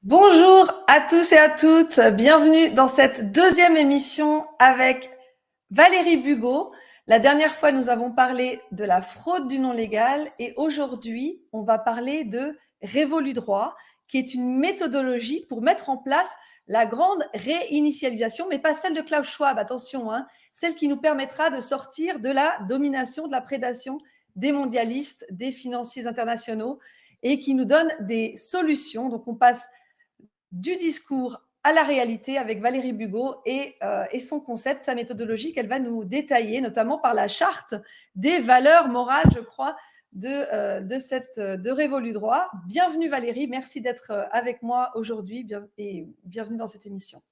Bonjour à tous et à toutes, bienvenue dans cette deuxième émission avec Valérie Bugot. La dernière fois, nous avons parlé de la fraude du non légal et aujourd'hui, on va parler de Révolu Droit, qui est une méthodologie pour mettre en place la grande réinitialisation, mais pas celle de Klaus Schwab, attention, celle qui nous permettra de sortir de la domination, de la prédation des mondialistes, des financiers internationaux et qui nous donne des solutions. Donc, on passe du discours à la réalité avec Valérie Bugot et son concept, sa méthodologie qu'elle va nous détailler, notamment par la charte des valeurs morales, je crois, de Révolu Droit. Bienvenue Valérie, merci d'être avec moi aujourd'hui et bienvenue dans cette émission.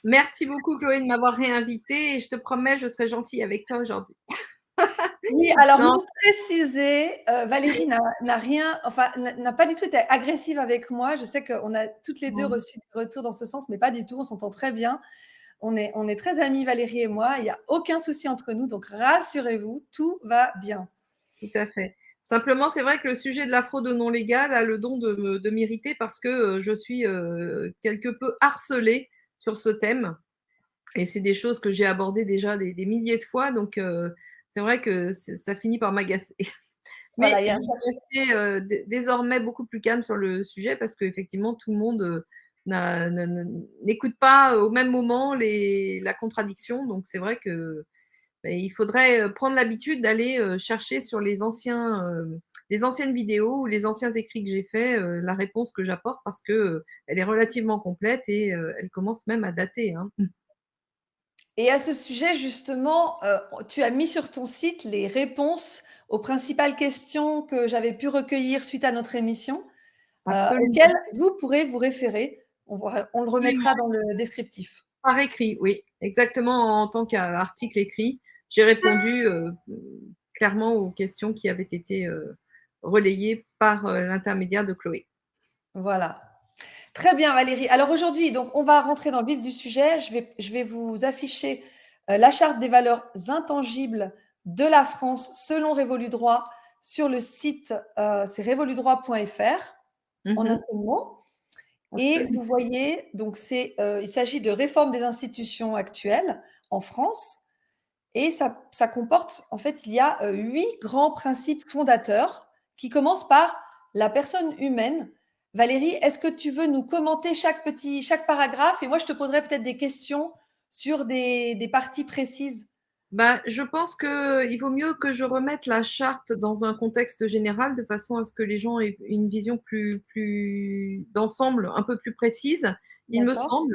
Merci beaucoup Chloé de m'avoir réinvitée et je te promets, je serai gentille avec toi aujourd'hui. Oui, alors pour préciser, Valérie n'a pas du tout été agressive avec moi. Je sais qu'on a toutes les deux reçu des retours dans ce sens, mais pas du tout. On s'entend très bien. On est très amis, Valérie et moi. Il n'y a aucun souci entre nous. Donc, rassurez-vous, tout va bien. Tout à fait. Simplement, c'est vrai que le sujet de la fraude au non légal a le don de m'irriter parce que je suis quelque peu harcelée sur ce thème. Et c'est des choses que j'ai abordées déjà des milliers de fois. Donc, c'est vrai que ça finit par m'agacer. Mais Voilà, je vais rester désormais beaucoup plus calme sur le sujet parce qu'effectivement, tout le monde n'écoute pas au même moment la contradiction. Donc, c'est vrai que il faudrait prendre l'habitude d'aller chercher sur les anciennes vidéos ou les anciens écrits que j'ai faits la réponse que j'apporte parce que elle est relativement complète et elle commence même à dater. Et à ce sujet, justement, tu as mis sur ton site les réponses aux principales questions que j'avais pu recueillir suite à notre émission, Absolument. auxquelles vous pourrez vous référer. On le remettra dans le descriptif. Par écrit, oui, exactement en tant qu'article écrit. J'ai répondu clairement aux questions qui avaient été relayées par l'intermédiaire de Chloé. Voilà. Très bien, Valérie. Alors aujourd'hui, donc, on va rentrer dans le vif du sujet. Je vais vous afficher la charte des valeurs intangibles de la France selon Révolu Droit sur le site, c'est révoludroit.fr en un seul mot. Et Absolument. vous voyez, donc il s'agit de réforme des institutions actuelles en France. Et ça comporte, en fait, il y a 8 grands principes fondateurs qui commencent par la personne humaine. Valérie, est-ce que tu veux nous commenter chaque paragraphe? Et moi, je te poserai peut-être des questions sur des parties précises. Bah, je pense qu'il vaut mieux que je remette la charte dans un contexte général de façon à ce que les gens aient une vision plus d'ensemble, un peu plus précise, il me D'accord. semble.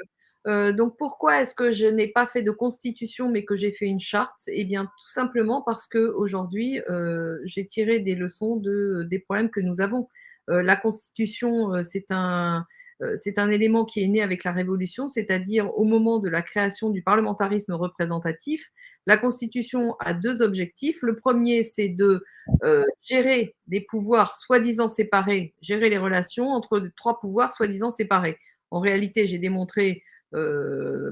Donc, pourquoi est-ce que je n'ai pas fait de constitution mais que j'ai fait une charte? Eh bien, tout simplement parce qu'aujourd'hui, j'ai tiré des leçons des problèmes que nous avons. La constitution, c'est un élément qui est né avec la Révolution, c'est-à-dire au moment de la création du parlementarisme représentatif. La Constitution a deux objectifs. Le premier, c'est de gérer des pouvoirs soi-disant séparés, gérer les relations entre trois pouvoirs soi-disant séparés. En réalité, j'ai démontré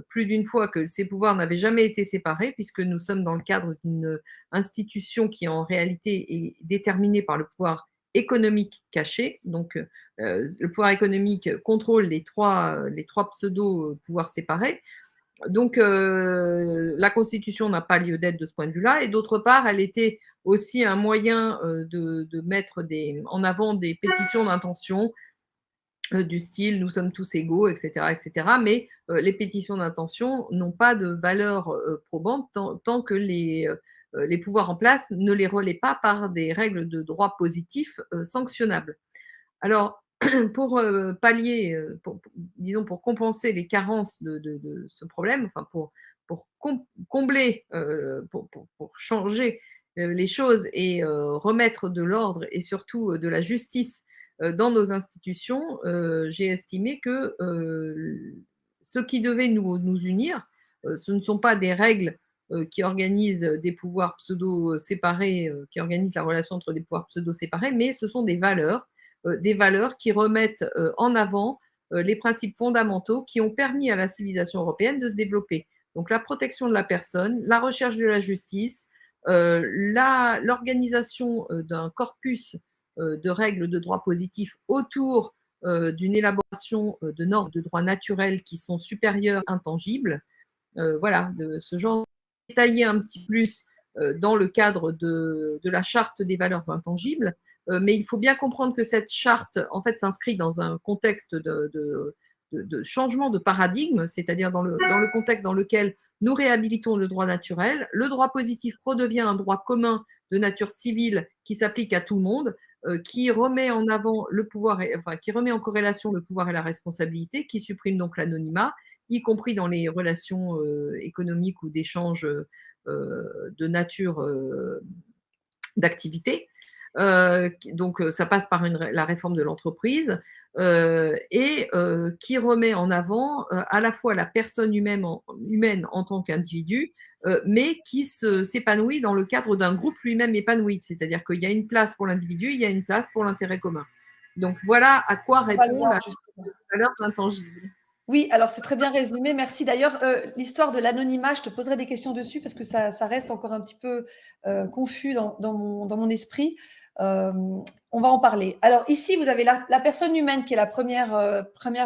plus d'une fois que ces pouvoirs n'avaient jamais été séparés, puisque nous sommes dans le cadre d'une institution qui en réalité est déterminée par le pouvoir économique caché. Donc, le pouvoir économique contrôle les trois pseudo-pouvoirs séparés. Donc, la Constitution n'a pas lieu d'être de ce point de vue-là. Et d'autre part, elle était aussi un moyen de mettre en avant des pétitions d'intention du style « nous sommes tous égaux », etc. etc. Mais les pétitions d'intention n'ont pas de valeur probante tant que les pouvoirs en place ne les relaient pas par des règles de droit positif sanctionnables. Alors, pour pallier, disons pour compenser les carences de ce problème, enfin pour combler, pour changer les choses et remettre de l'ordre et surtout de la justice dans nos institutions, j'ai estimé que ce qui devait nous unir, ce ne sont pas des règles qui organisent des pouvoirs pseudo-séparés, qui organisent la relation entre des pouvoirs pseudo-séparés, mais ce sont des valeurs qui remettent en avant les principes fondamentaux qui ont permis à la civilisation européenne de se développer. Donc la protection de la personne, la recherche de la justice, l'organisation d'un corpus de règles de droit positif autour d'une élaboration de normes de droit naturel qui sont supérieures, intangibles. Voilà, de ce genre détaillé un petit plus dans le cadre de la charte des valeurs intangibles. Mais il faut bien comprendre que cette charte, en fait, s'inscrit dans un contexte de changement de paradigme, c'est-à-dire dans le contexte dans lequel nous réhabilitons le droit naturel. Le droit positif redevient un droit commun de nature civile qui s'applique à tout le monde, qui remet en avant le pouvoir, enfin, qui remet en corrélation le pouvoir et la responsabilité, qui supprime donc l'anonymat, y compris dans les relations économiques ou d'échanges de nature d'activité. Donc, ça passe par la réforme de l'entreprise et qui remet en avant à la fois la personne humaine en tant qu'individu, mais qui s'épanouit dans le cadre d'un groupe lui-même épanoui. C'est-à-dire qu'il y a une place pour l'individu, il y a une place pour l'intérêt commun. Donc, voilà à quoi répond la valeur intangible. Oui, alors c'est très bien résumé, merci. D'ailleurs, l'histoire de l'anonymat, je te poserai des questions dessus parce que ça reste encore un petit peu confus dans mon esprit. On va en parler. Alors ici, vous avez la personne humaine qui est la première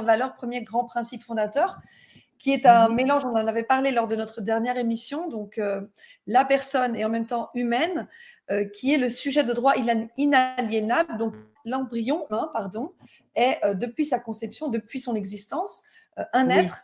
valeur, premier grand principe fondateur, qui est un mélange, on en avait parlé lors de notre dernière émission, donc la personne est en même temps humaine, qui est le sujet de droit inaliénable, donc l'embryon, est depuis sa conception, depuis son existence, un être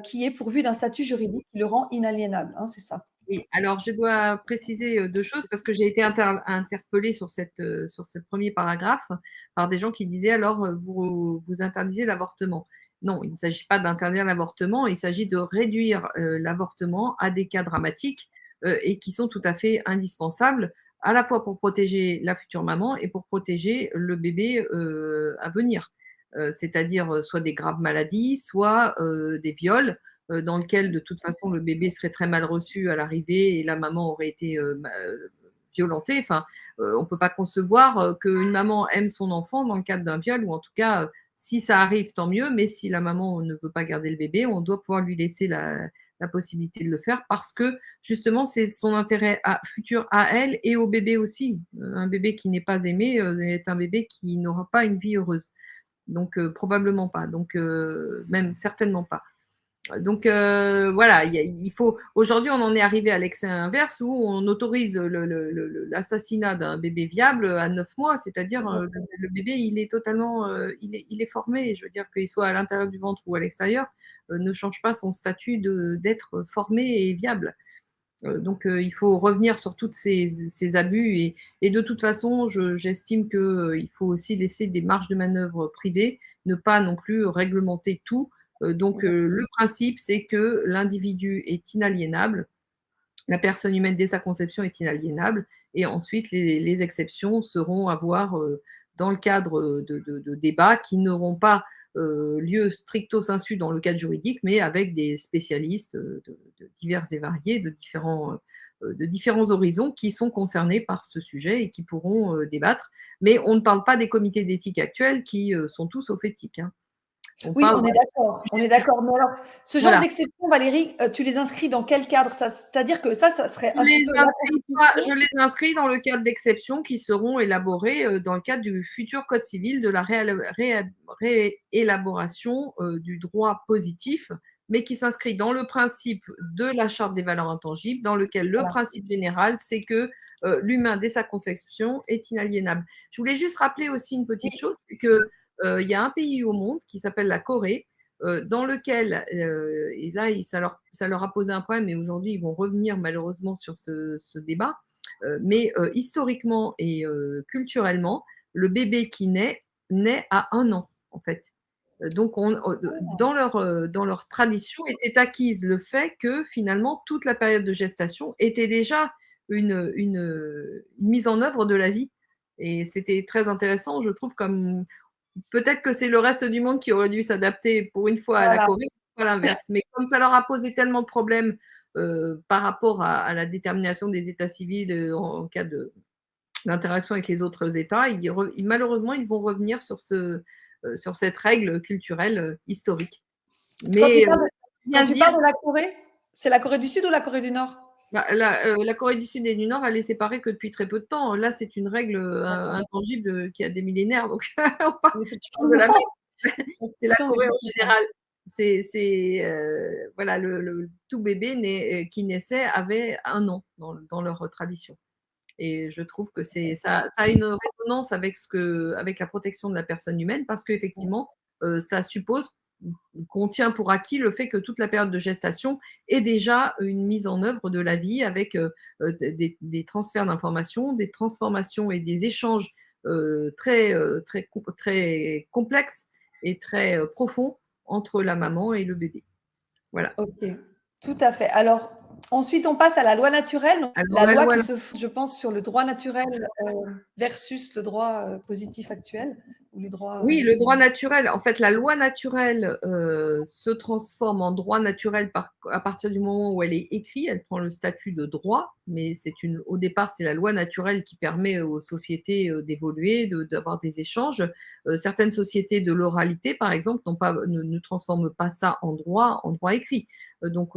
qui est pourvu d'un statut juridique qui le rend inaliénable, c'est ça. Oui, alors je dois préciser deux choses parce que j'ai été interpellée sur ce premier paragraphe par des gens qui disaient alors vous interdisez l'avortement. Non, il ne s'agit pas d'interdire l'avortement, il s'agit de réduire l'avortement à des cas dramatiques et qui sont tout à fait indispensables, à la fois pour protéger la future maman et pour protéger le bébé à venir. C'est-à-dire soit des graves maladies, soit des viols, dans lequel de toute façon le bébé serait très mal reçu à l'arrivée et la maman aurait été violentée. Enfin, on ne peut pas concevoir qu'une maman aime son enfant dans le cadre d'un viol, ou en tout cas, si ça arrive, tant mieux, mais si la maman ne veut pas garder le bébé, on doit pouvoir lui laisser la possibilité de le faire parce que justement, c'est son intérêt futur à elle et au bébé aussi. Un bébé qui n'est pas aimé est un bébé qui n'aura pas une vie heureuse. Donc, probablement pas. Donc, même certainement pas. Donc voilà, il faut. Aujourd'hui, on en est arrivé à l'excès inverse où on autorise l'assassinat d'un bébé viable à 9 mois, c'est-à-dire le bébé, il est totalement, il est formé. Je veux dire qu'il soit à l'intérieur du ventre ou à l'extérieur, ne change pas son statut d'être formé et viable. Donc il faut revenir sur tous ces abus et de toute façon, j'estime qu'il faut aussi laisser des marges de manœuvre privées, ne pas non plus réglementer tout. Donc le principe, c'est que l'individu est inaliénable, la personne humaine dès sa conception est inaliénable, et ensuite les exceptions seront à voir dans le cadre de débats qui n'auront pas lieu stricto sensu dans le cadre juridique, mais avec des spécialistes de divers et variés, de différents horizons qui sont concernés par ce sujet et qui pourront débattre. Mais on ne parle pas des comités d'éthique actuels qui sont tous sauf éthiques, hein. Oui, on est d'accord. On est d'accord. Mais alors, ce genre Voilà. d'exception, Valérie, tu les inscris dans quel cadre? C'est-à-dire que ça serait un petit peu. Je les inscris dans le cadre d'exceptions qui seront élaborées dans le cadre du futur code civil de la réélaboration du droit positif, mais qui s'inscrit dans le principe de la charte des valeurs intangibles, dans lequel le principe général, c'est que l'humain, dès sa conception, est inaliénable. Je voulais juste rappeler aussi une petite chose, c'est qu'il y a un pays au monde qui s'appelle la Corée, dans lequel, et là, ça leur a posé un problème, et aujourd'hui, ils vont revenir malheureusement sur ce débat, mais historiquement et culturellement, le bébé qui naît à 1 an, en fait. Donc, dans leur tradition était acquise le fait que finalement, toute la période de gestation était déjà une mise en œuvre de la vie. Et c'était très intéressant, je trouve, comme peut-être que c'est le reste du monde qui aurait dû s'adapter pour une fois à la Corée, pas l'inverse. Mais comme ça leur a posé tellement de problèmes par rapport à la détermination des états civils en cas d'interaction avec les autres États, malheureusement, ils vont revenir sur cette règle culturelle historique. Mais quand tu parles de la Corée, c'est la Corée du Sud ou la Corée du Nord? La Corée du Sud et du Nord, elle est séparée que depuis très peu de temps. Là, c'est une règle intangible qui a des millénaires. Donc, on parle de la même. C'est la Corée en général. Voilà, le tout bébé qui naissait avait 1 an dans leur tradition. Et je trouve que ça a une résonance avec la protection de la personne humaine parce qu'effectivement, ça suppose qu'on tient pour acquis le fait que toute la période de gestation est déjà une mise en œuvre de la vie avec, des transferts d'informations, des transformations et des échanges, très complexes et très, profonds entre la maman et le bébé. Voilà. OK, tout à fait. Alors, ensuite, on passe à la loi naturelle, donc Alors la la loi loi qui se fonde, je pense, sur le droit naturel, versus le droit, positif actuel ou le droit, Oui, le droit naturel. En fait, la loi naturelle se transforme en droit naturel à partir du moment où elle est écrite. Elle prend le statut de droit, mais au départ, c'est la loi naturelle qui permet aux sociétés d'évoluer, d'avoir des échanges. Certaines sociétés de l'oralité, par exemple, ne transforment pas ça en droit écrit. Donc,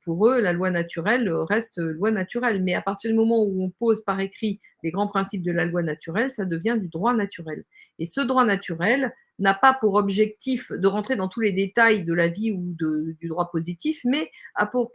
pour eux, la loi naturelle reste loi naturelle. Mais à partir du moment où on pose par écrit les grands principes de la loi naturelle, ça devient du droit naturel. Et ce droit naturel n'a pas pour objectif de rentrer dans tous les détails de la vie ou du droit positif, mais a pour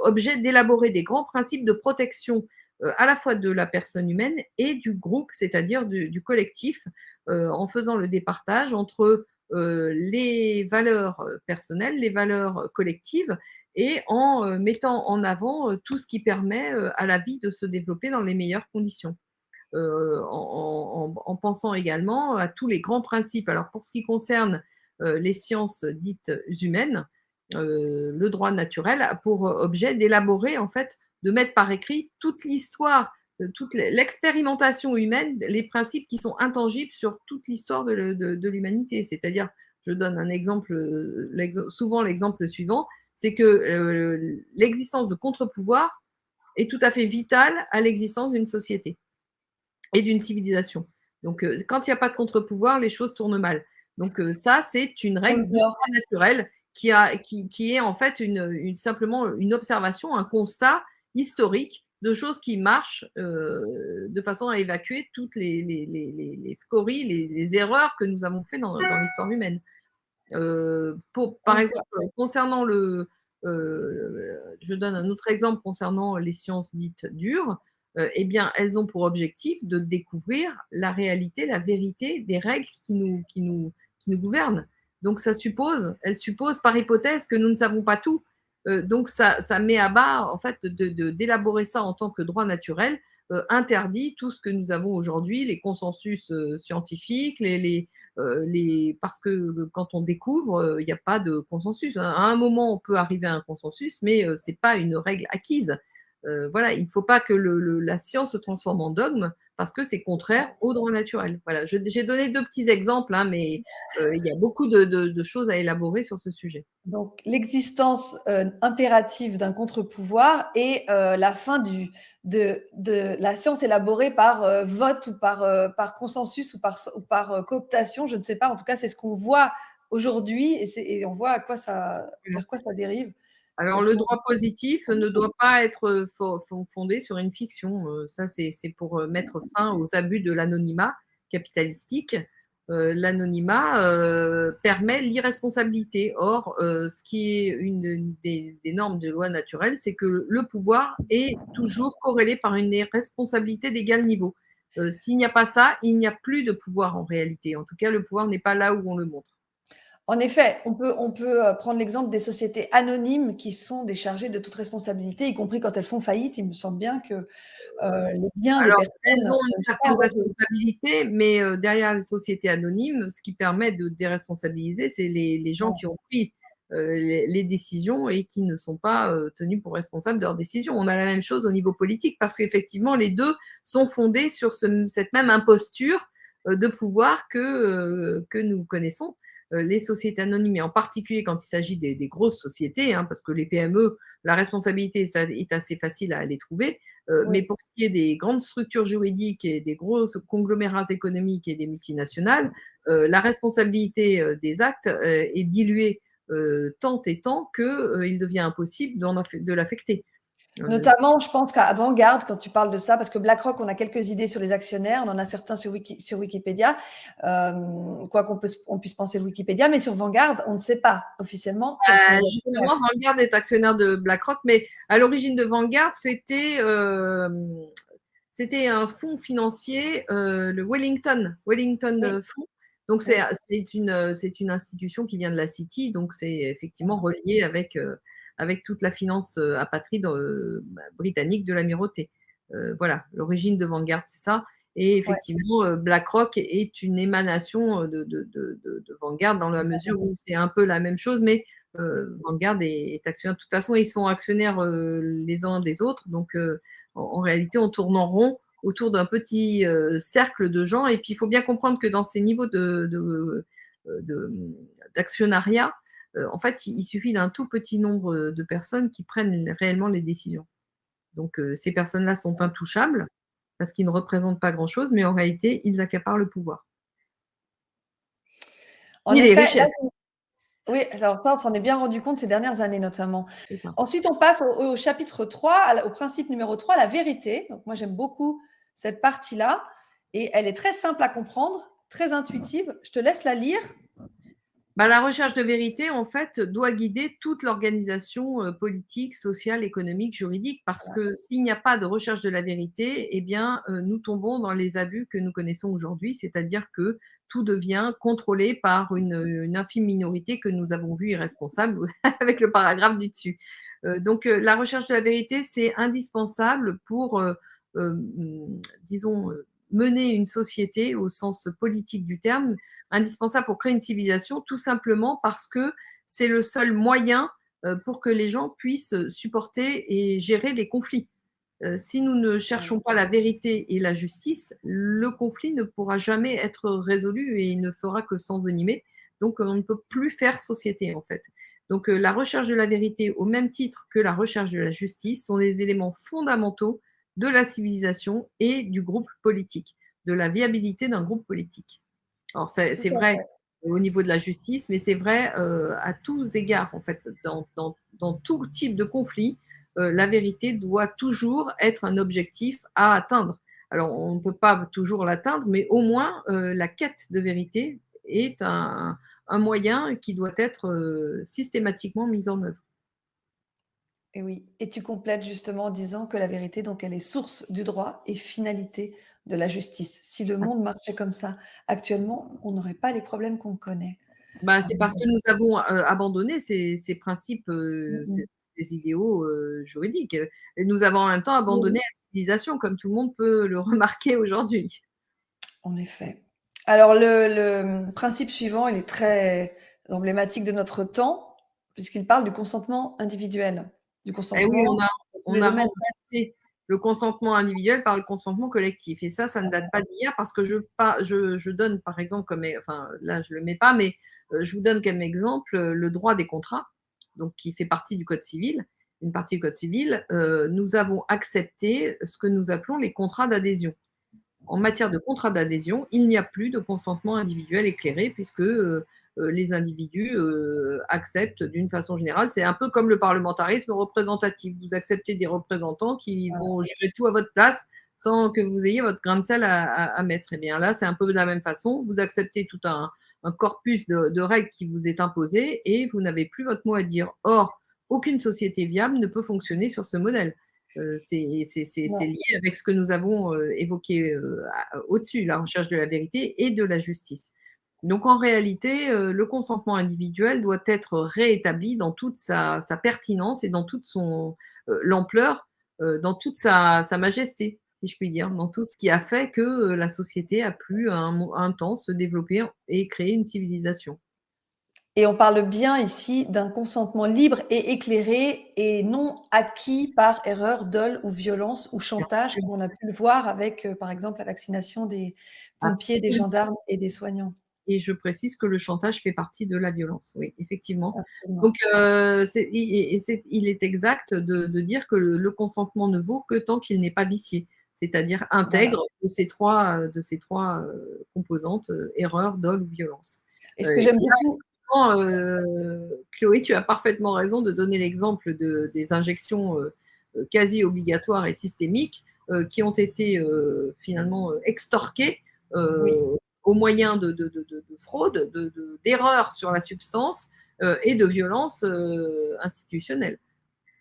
objet d'élaborer des grands principes de protection à la fois de la personne humaine et du groupe, c'est-à-dire du collectif, en faisant le départage entre les valeurs personnelles, les valeurs collectives, et en mettant en avant tout ce qui permet à la vie de se développer dans les meilleures conditions. En pensant également à tous les grands principes. Alors pour ce qui concerne les sciences dites humaines, le droit naturel a pour objet d'élaborer, en fait, de mettre par écrit toute l'histoire, toute l'expérimentation humaine, les principes qui sont intangibles sur toute l'histoire de l'humanité. C'est-à-dire, je donne un exemple, souvent l'exemple suivant, c'est que l'existence de contre-pouvoirs est tout à fait vitale à l'existence d'une société et d'une civilisation. Donc, quand il n'y a pas de contre-pouvoir, les choses tournent mal. Donc, ça, c'est une règle du droit naturel qui est en fait simplement une observation, un constat historique de choses qui marchent de façon à évacuer toutes les scories, les erreurs que nous avons fait dans l'histoire humaine. Par exemple, concernant je donne un autre exemple concernant les sciences dites dures. Eh bien, elles ont pour objectif de découvrir la réalité, la vérité des règles qui nous gouvernent. Donc, elles supposent par hypothèse que nous ne savons pas tout. Donc, ça met à bas, en fait, d'élaborer ça en tant que droit naturel, interdit tout ce que nous avons aujourd'hui, les consensus scientifiques, parce que quand on découvre, il n'y a pas de consensus. À un moment, on peut arriver à un consensus, mais ce n'est pas une règle acquise. Voilà, il ne faut pas que la science se transforme en dogme parce que c'est contraire au droit naturel. Voilà, j'ai donné 2 petits exemples, hein, mais il y a beaucoup de choses à élaborer sur ce sujet. Donc, l'existence impérative d'un contre-pouvoir et la fin de la science élaborée par vote ou par consensus ou par cooptation, je ne sais pas. En tout cas, c'est ce qu'on voit aujourd'hui et on voit vers quoi ça dérive. Alors, le droit positif ne doit pas être fondé sur une fiction. Ça, c'est pour mettre fin aux abus de l'anonymat capitalistique. L'anonymat permet l'irresponsabilité. Or, ce qui est une des normes de loi naturelle, c'est que le pouvoir est toujours corrélé par une responsabilité d'égal niveau. S'il n'y a pas ça, il n'y a plus de pouvoir en réalité. En tout cas, le pouvoir n'est pas là où on le montre. En effet, on peut prendre l'exemple des sociétés anonymes qui sont déchargées de toute responsabilité, y compris quand elles font faillite. Il me semble bien que les biens des Alors, personnes elles ont une certaine responsabilité, mais derrière les sociétés anonymes, ce qui permet de déresponsabiliser, c'est les gens qui ont pris les décisions et qui ne sont pas tenus pour responsables de leurs décisions. On a la même chose au niveau politique parce qu'effectivement, les deux sont fondés sur cette même imposture de pouvoir que nous connaissons. Les sociétés anonymes, et en particulier quand il s'agit des grosses sociétés, hein, parce que les PME, la responsabilité est assez facile à les trouver. Oui. Mais pour ce qui est des grandes structures juridiques et des gros conglomérats économiques et des multinationales, la responsabilité des actes est diluée tant et tant qu'il devient impossible de l'affecter. Notamment, je pense qu'à Vanguard, quand tu parles de ça, parce que BlackRock, on a quelques idées sur les actionnaires, on en a certains sur Wikipédia, quoi qu'on puisse penser de Wikipédia, mais sur Vanguard, on ne sait pas officiellement quels sont les actionnaires. Justement, Vanguard est actionnaire de BlackRock, mais à l'origine de Vanguard, c'était un fonds financier, le Wellington Oui, Fonds. Donc, oui, c'est une institution qui vient de la City, donc c'est effectivement relié avec toute la finance apatride britannique de l'amirauté. Voilà, l'origine de Vanguard, c'est ça. Et ouais, effectivement, BlackRock est une émanation de Vanguard dans la mesure où c'est un peu la même chose, mais Vanguard est actionnaire. De toute façon, ils sont actionnaires les uns des autres, donc en réalité, on tourne en rond autour d'un petit cercle de gens. Et puis, il faut bien comprendre que dans ces niveaux d'actionnariat, en fait, il suffit d'un tout petit nombre de personnes qui prennent réellement les décisions. Donc, ces personnes-là sont intouchables parce qu'ils ne représentent pas grand-chose, mais en réalité, ils accaparent le pouvoir. en Et les effet, là, richesses, oui, alors ça, on s'en est bien rendu compte ces dernières années notamment. c'est ça. Ensuite, on passe au chapitre 3, au principe numéro 3, la vérité. Donc moi, j'aime beaucoup cette partie-là et elle est très simple à comprendre, très intuitive. Je te laisse la lire. Bah, la recherche de vérité, en fait, doit guider toute l'organisation politique, sociale, économique, juridique, parce que s'il n'y a pas de recherche de la vérité, eh bien, nous tombons dans les abus que nous connaissons aujourd'hui, c'est-à-dire que tout devient contrôlé par une infime minorité que nous avons vue irresponsable avec le paragraphe du dessus. Donc, la recherche de la vérité, c'est indispensable pour, disons, mener une société au sens politique du terme, indispensable pour créer une civilisation, tout simplement parce que c'est le seul moyen pour que les gens puissent supporter et gérer des conflits. Si nous ne cherchons pas la vérité et la justice, le conflit ne pourra jamais être résolu et il ne fera que s'envenimer. Donc, on ne peut plus faire société, en fait. Donc, la recherche de la vérité, au même titre que la recherche de la justice, sont des éléments fondamentaux de la civilisation et du groupe politique, de la viabilité d'un groupe politique. Alors, Tout c'est à vrai fait. au niveau de la justice, mais c'est vrai à tous égards, en fait, dans tout type de conflit, la vérité doit toujours être un objectif à atteindre. Alors, on ne peut pas toujours l'atteindre, mais au moins, la quête de vérité est un moyen qui doit être systématiquement mis en œuvre. Et oui. Et tu complètes justement en disant que la vérité, donc, elle est source du droit et finalité de la justice. Si le monde marchait comme ça actuellement, on n'aurait pas les problèmes qu'on connaît. Bah, Ah c'est bon. parce que nous avons abandonné ces principes, Mhm. ces idéaux juridiques. Et nous avons en même temps abandonné Oui, la civilisation, comme tout le monde peut le remarquer aujourd'hui. en effet. Alors, le principe suivant, il est très emblématique de notre temps, puisqu'il parle du consentement individuel, du Et oui, consentement dans tous on les a domaines. remplacé le consentement individuel par le consentement collectif. Et ça ne date pas d'hier parce que je donne par exemple comme, enfin là je le mets pas, mais je vous donne comme exemple le droit des contrats, donc qui fait partie du Code civil, une partie du Code civil. Nous avons accepté ce que nous appelons les contrats d'adhésion. En matière de contrat d'adhésion, il n'y a plus de consentement individuel éclairé puisque les individus acceptent d'une façon générale. C'est un peu comme le parlementarisme représentatif. Vous acceptez des représentants qui vont gérer tout à votre place sans que vous ayez votre grain de sel à mettre. Et bien là, c'est un peu de la même façon. Vous acceptez tout un corpus de règles qui vous est imposé et vous n'avez plus votre mot à dire. Or, aucune société viable ne peut fonctionner sur ce modèle. C'est Ouais. lié avec ce que nous avons évoqué au-dessus, la recherche de la vérité et de la justice. Donc en réalité, le consentement individuel doit être réétabli dans toute sa pertinence et dans toute son l'ampleur, dans toute sa majesté, si je puis dire, dans tout ce qui a fait que la société a pu un temps se développer et créer une civilisation. Et on parle bien ici d'un consentement libre et éclairé et non acquis par erreur, dol ou violence ou chantage, comme on a pu le voir avec, par exemple, la vaccination des pompiers, des Absolument. gendarmes et des soignants. Et je précise que le chantage fait partie de la violence, oui, effectivement. Absolument. Donc, il est exact de dire que le consentement ne vaut que tant qu'il n'est pas vicié, c'est-à-dire Voilà. intègre de ces trois composantes, erreur, dol ou violence. Et ce que Et j'aime beaucoup, Chloé, tu as parfaitement raison de donner l'exemple des injections quasi obligatoires et systémiques qui ont été finalement extorqués Oui. au moyen de fraude, d'erreurs sur la substance et de violences institutionnelles.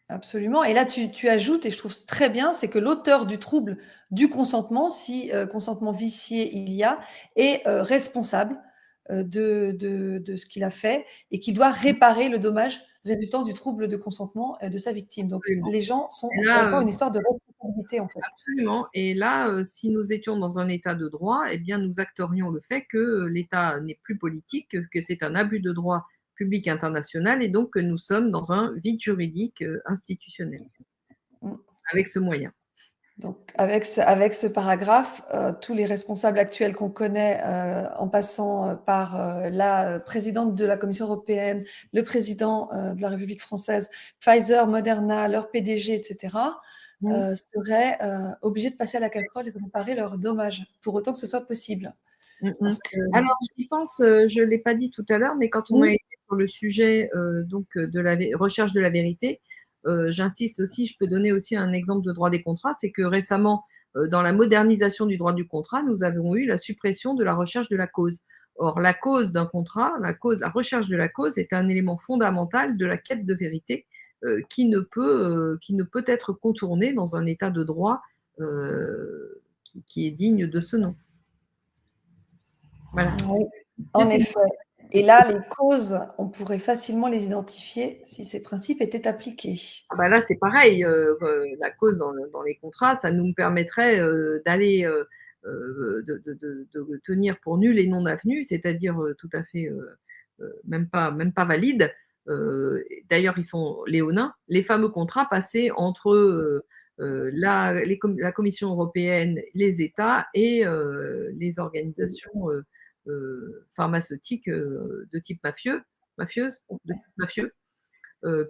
Absolument. Et là, tu ajoutes, et je trouve très bien, c'est que l'auteur du trouble du consentement, si consentement vicié il y a, est responsable de ce qu'il a fait et qu'il doit réparer le dommage résultant du trouble de consentement de sa victime. Donc, Absolument. les gens sont, Et encore une là, fois, une histoire de responsabilité, en fait. absolument. Et là, si nous étions dans un état de droit, eh bien, nous acterions le fait que l'État n'est plus politique, que c'est un abus de droit public international et donc que nous sommes dans un vide juridique institutionnel Mm. avec ce moyen. Donc, avec ce paragraphe, tous les responsables actuels qu'on connaît, en passant par la présidente de la Commission européenne, le président de la République française, Pfizer, Moderna, leur PDG, etc., Mmh. seraient obligés de passer à la casserole et de réparer leurs dommages, pour autant que ce soit possible. Mmh mh. Parce que, Alors j'y pense, je l'ai pas dit tout à l'heure, mais quand on a mmh, été sur le sujet, donc de la recherche de la vérité, j'insiste aussi, je peux donner aussi un exemple de droit des contrats, c'est que récemment, dans la modernisation du droit du contrat, nous avons eu la suppression de la recherche de la cause. Or la cause d'un contrat, la recherche de la cause est un élément fondamental de la quête de vérité, qui ne peut être contourné dans un état de droit, qui est digne de ce nom. Voilà. oui, Que en c'est effet. Et là, les causes, on pourrait facilement les identifier si ces principes étaient appliqués. Ah bah là, c'est pareil, la cause dans les contrats, ça nous permettrait d'aller de tenir pour nul et non avenu, c'est-à-dire tout à fait même pas valide. D'ailleurs, ils sont léonins, les fameux contrats passés entre la Commission européenne, les États et les organisations pharmaceutiques de type mafieuses, de type mafieux.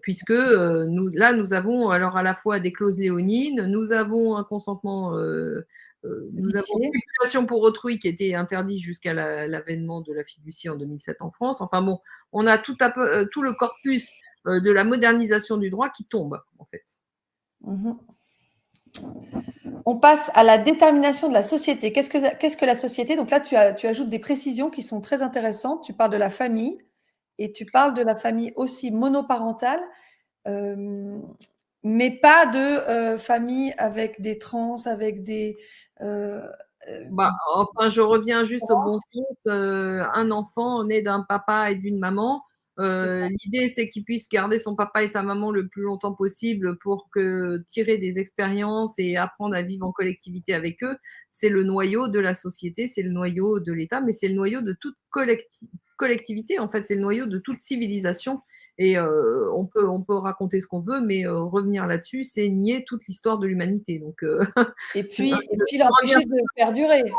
Puisque nous avons alors à la fois des clauses léonines, nous avons un consentement, nous avons une Vicié. stipulation pour autrui qui était interdit jusqu'à l'avènement de la fiducie en 2007 en France. Enfin bon, on a tout le corpus de la modernisation du droit qui tombe, en fait. Mhm. On passe à la détermination de la société. Qu'est-ce que la société? Donc là, tu ajoutes des précisions qui sont très intéressantes. Tu parles de la famille et tu parles de la famille aussi monoparentale, euh, mais pas de famille avec des trans, avec des... euh, euh, Bah, enfin, je reviens juste au bon sens. Un enfant né d'un papa et d'une maman, c'est ça. l'idée c'est qu'il puisse garder son papa et sa maman le plus longtemps possible pour tirer des expériences et apprendre à vivre en collectivité avec eux. C'est le noyau de la société, c'est le noyau de l'État, mais c'est le noyau de toute collectivité. En fait, c'est le noyau de toute civilisation. Et on peut raconter ce qu'on veut, mais revenir là-dessus, c'est nier toute l'histoire de l'humanité. Donc, Et puis je reviens.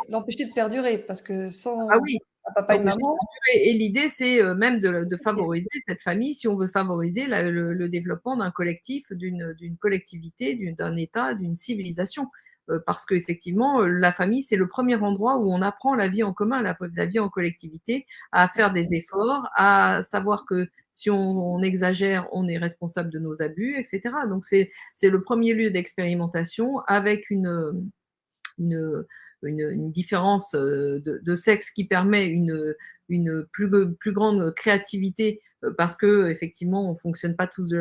l'empêcher de perdurer, parce que Ah sans oui, un papa et une l'empêcher de maman, perdurer. Et l'idée, c'est même de favoriser cette famille si on veut favoriser le développement d'un collectif, d'une collectivité, d'un État, d'une civilisation. Parce qu'effectivement, la famille, c'est le premier endroit où on apprend la vie en commun, la vie en collectivité, à faire des efforts, à savoir que si on exagère, on est responsable de nos abus, etc. Donc, c'est le premier lieu d'expérimentation avec une, une différence de sexe qui permet une plus grande créativité parce que effectivement on fonctionne pas tous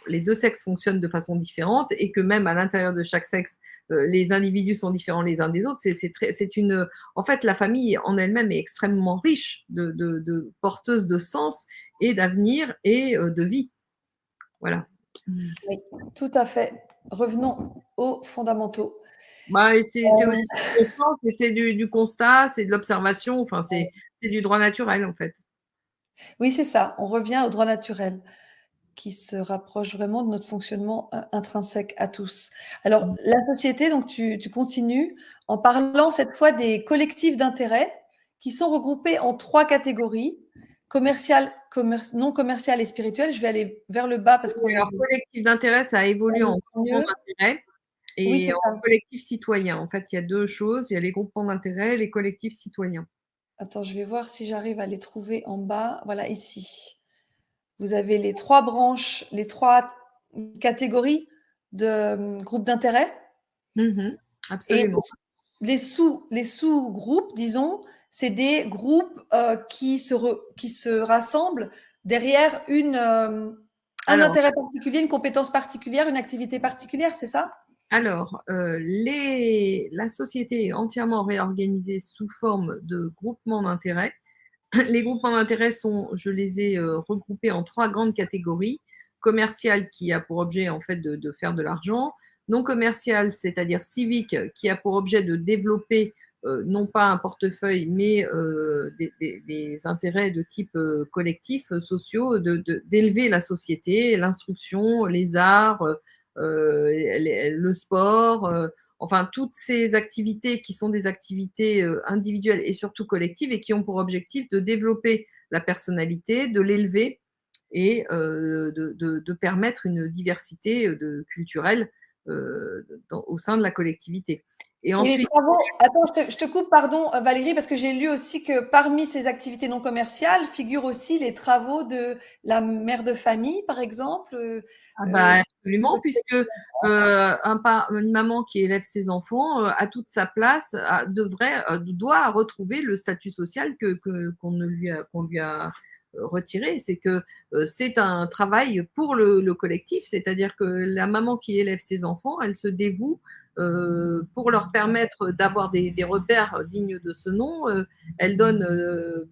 les deux sexes fonctionnent de façon différente et que même à l'intérieur de chaque sexe les individus sont différents les uns des autres. C'est une en fait la famille en elle-même est extrêmement riche de porteuse de sens et d'avenir et de vie. Voilà. oui, tout à fait. Revenons aux fondamentaux. Bah, et c'est aussi du bon sens et c'est du constat, c'est de l'observation, enfin c'est du droit naturel, en fait. Oui, c'est ça, on revient au droit naturel qui se rapproche vraiment de notre fonctionnement intrinsèque à tous. Alors, Mmh. la société, donc tu continues en parlant cette fois des collectifs d'intérêts qui sont regroupés en 3 catégories: commercial, non commercial et spirituel. Je vais aller vers le bas parce qu'on Oui, est alors collectif d'intérêt, ça évolue on en est groupement mieux. d'intérêt Oui, et c'est en ça. collectif citoyen. En fait, il y a 2 choses, il y a les groupements d'intérêt et les collectifs citoyens. Attends, je vais voir si j'arrive à les trouver en bas. Voilà, ici. Vous avez les 3 branches, les 3 catégories de groupes d'intérêt. Et Absolument. les sous-groupes, disons, c'est des groupes qui se rassemblent derrière un Alors, intérêt particulier, une compétence particulière, une activité particulière, c'est ça? La société est entièrement réorganisée sous forme de groupements d'intérêts. Les groupements d'intérêts sont, je les ai regroupés en 3 grandes catégories. Commercial, qui a pour objet en fait de faire de l'argent. Non commercial, c'est-à-dire civique, qui a pour objet de développer non pas un portefeuille, mais des intérêts de type collectif, sociaux, d'élever la société, l'instruction, les arts, le sport, enfin toutes ces activités qui sont des activités individuelles et surtout collectives et qui ont pour objectif de développer la personnalité, de l'élever et de permettre une diversité culturelle au sein de la collectivité. Et Et les ensuite, travaux, attends, je te coupe, pardon, Valérie, parce que j'ai lu aussi que parmi ces activités non commerciales figurent aussi les travaux de la mère de famille, par exemple. absolument, puisque une maman qui élève ses enfants a toute sa place, doit retrouver le statut social qu'on lui a retiré. C'est que c'est un travail pour le collectif, c'est-à-dire que la maman qui élève ses enfants, elle se dévoue pour leur permettre d'avoir des repères dignes de ce nom. Elle donne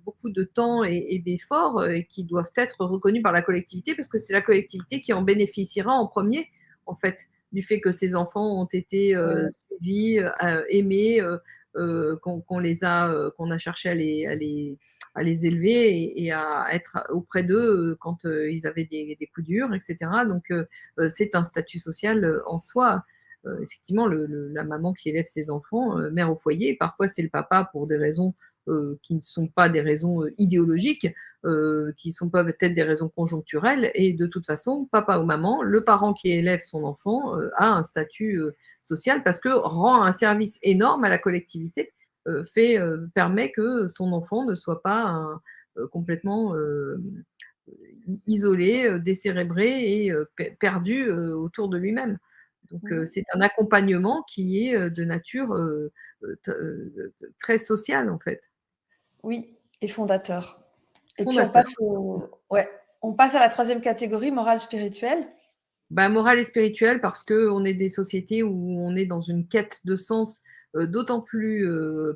beaucoup de temps et d'efforts qui doivent être reconnus par la collectivité parce que c'est la collectivité qui en bénéficiera en premier, en fait, du fait que ces enfants ont été suivis, aimés, qu'on a cherché à les élever et à être auprès d'eux quand ils avaient des coups durs, etc. Donc, c'est un statut social en soi. Effectivement, la maman qui élève ses enfants, mère au foyer, parfois c'est le papa pour des raisons qui ne sont pas des raisons idéologiques, qui sont pas peut-être des raisons conjoncturelles. Et de toute façon, papa ou maman, le parent qui élève son enfant a un statut social parce que rend un service énorme à la collectivité, permet que son enfant ne soit pas complètement isolé, décérébré et perdu autour de lui-même. Donc, c'est un accompagnement qui est de nature très sociale, en fait. Oui, et fondateur. Et puis Fondateur. ouais, on passe à la troisième catégorie, morale spirituelle. Morale et spirituelle, parce qu'on est des sociétés où on est dans une quête de sens d'autant plus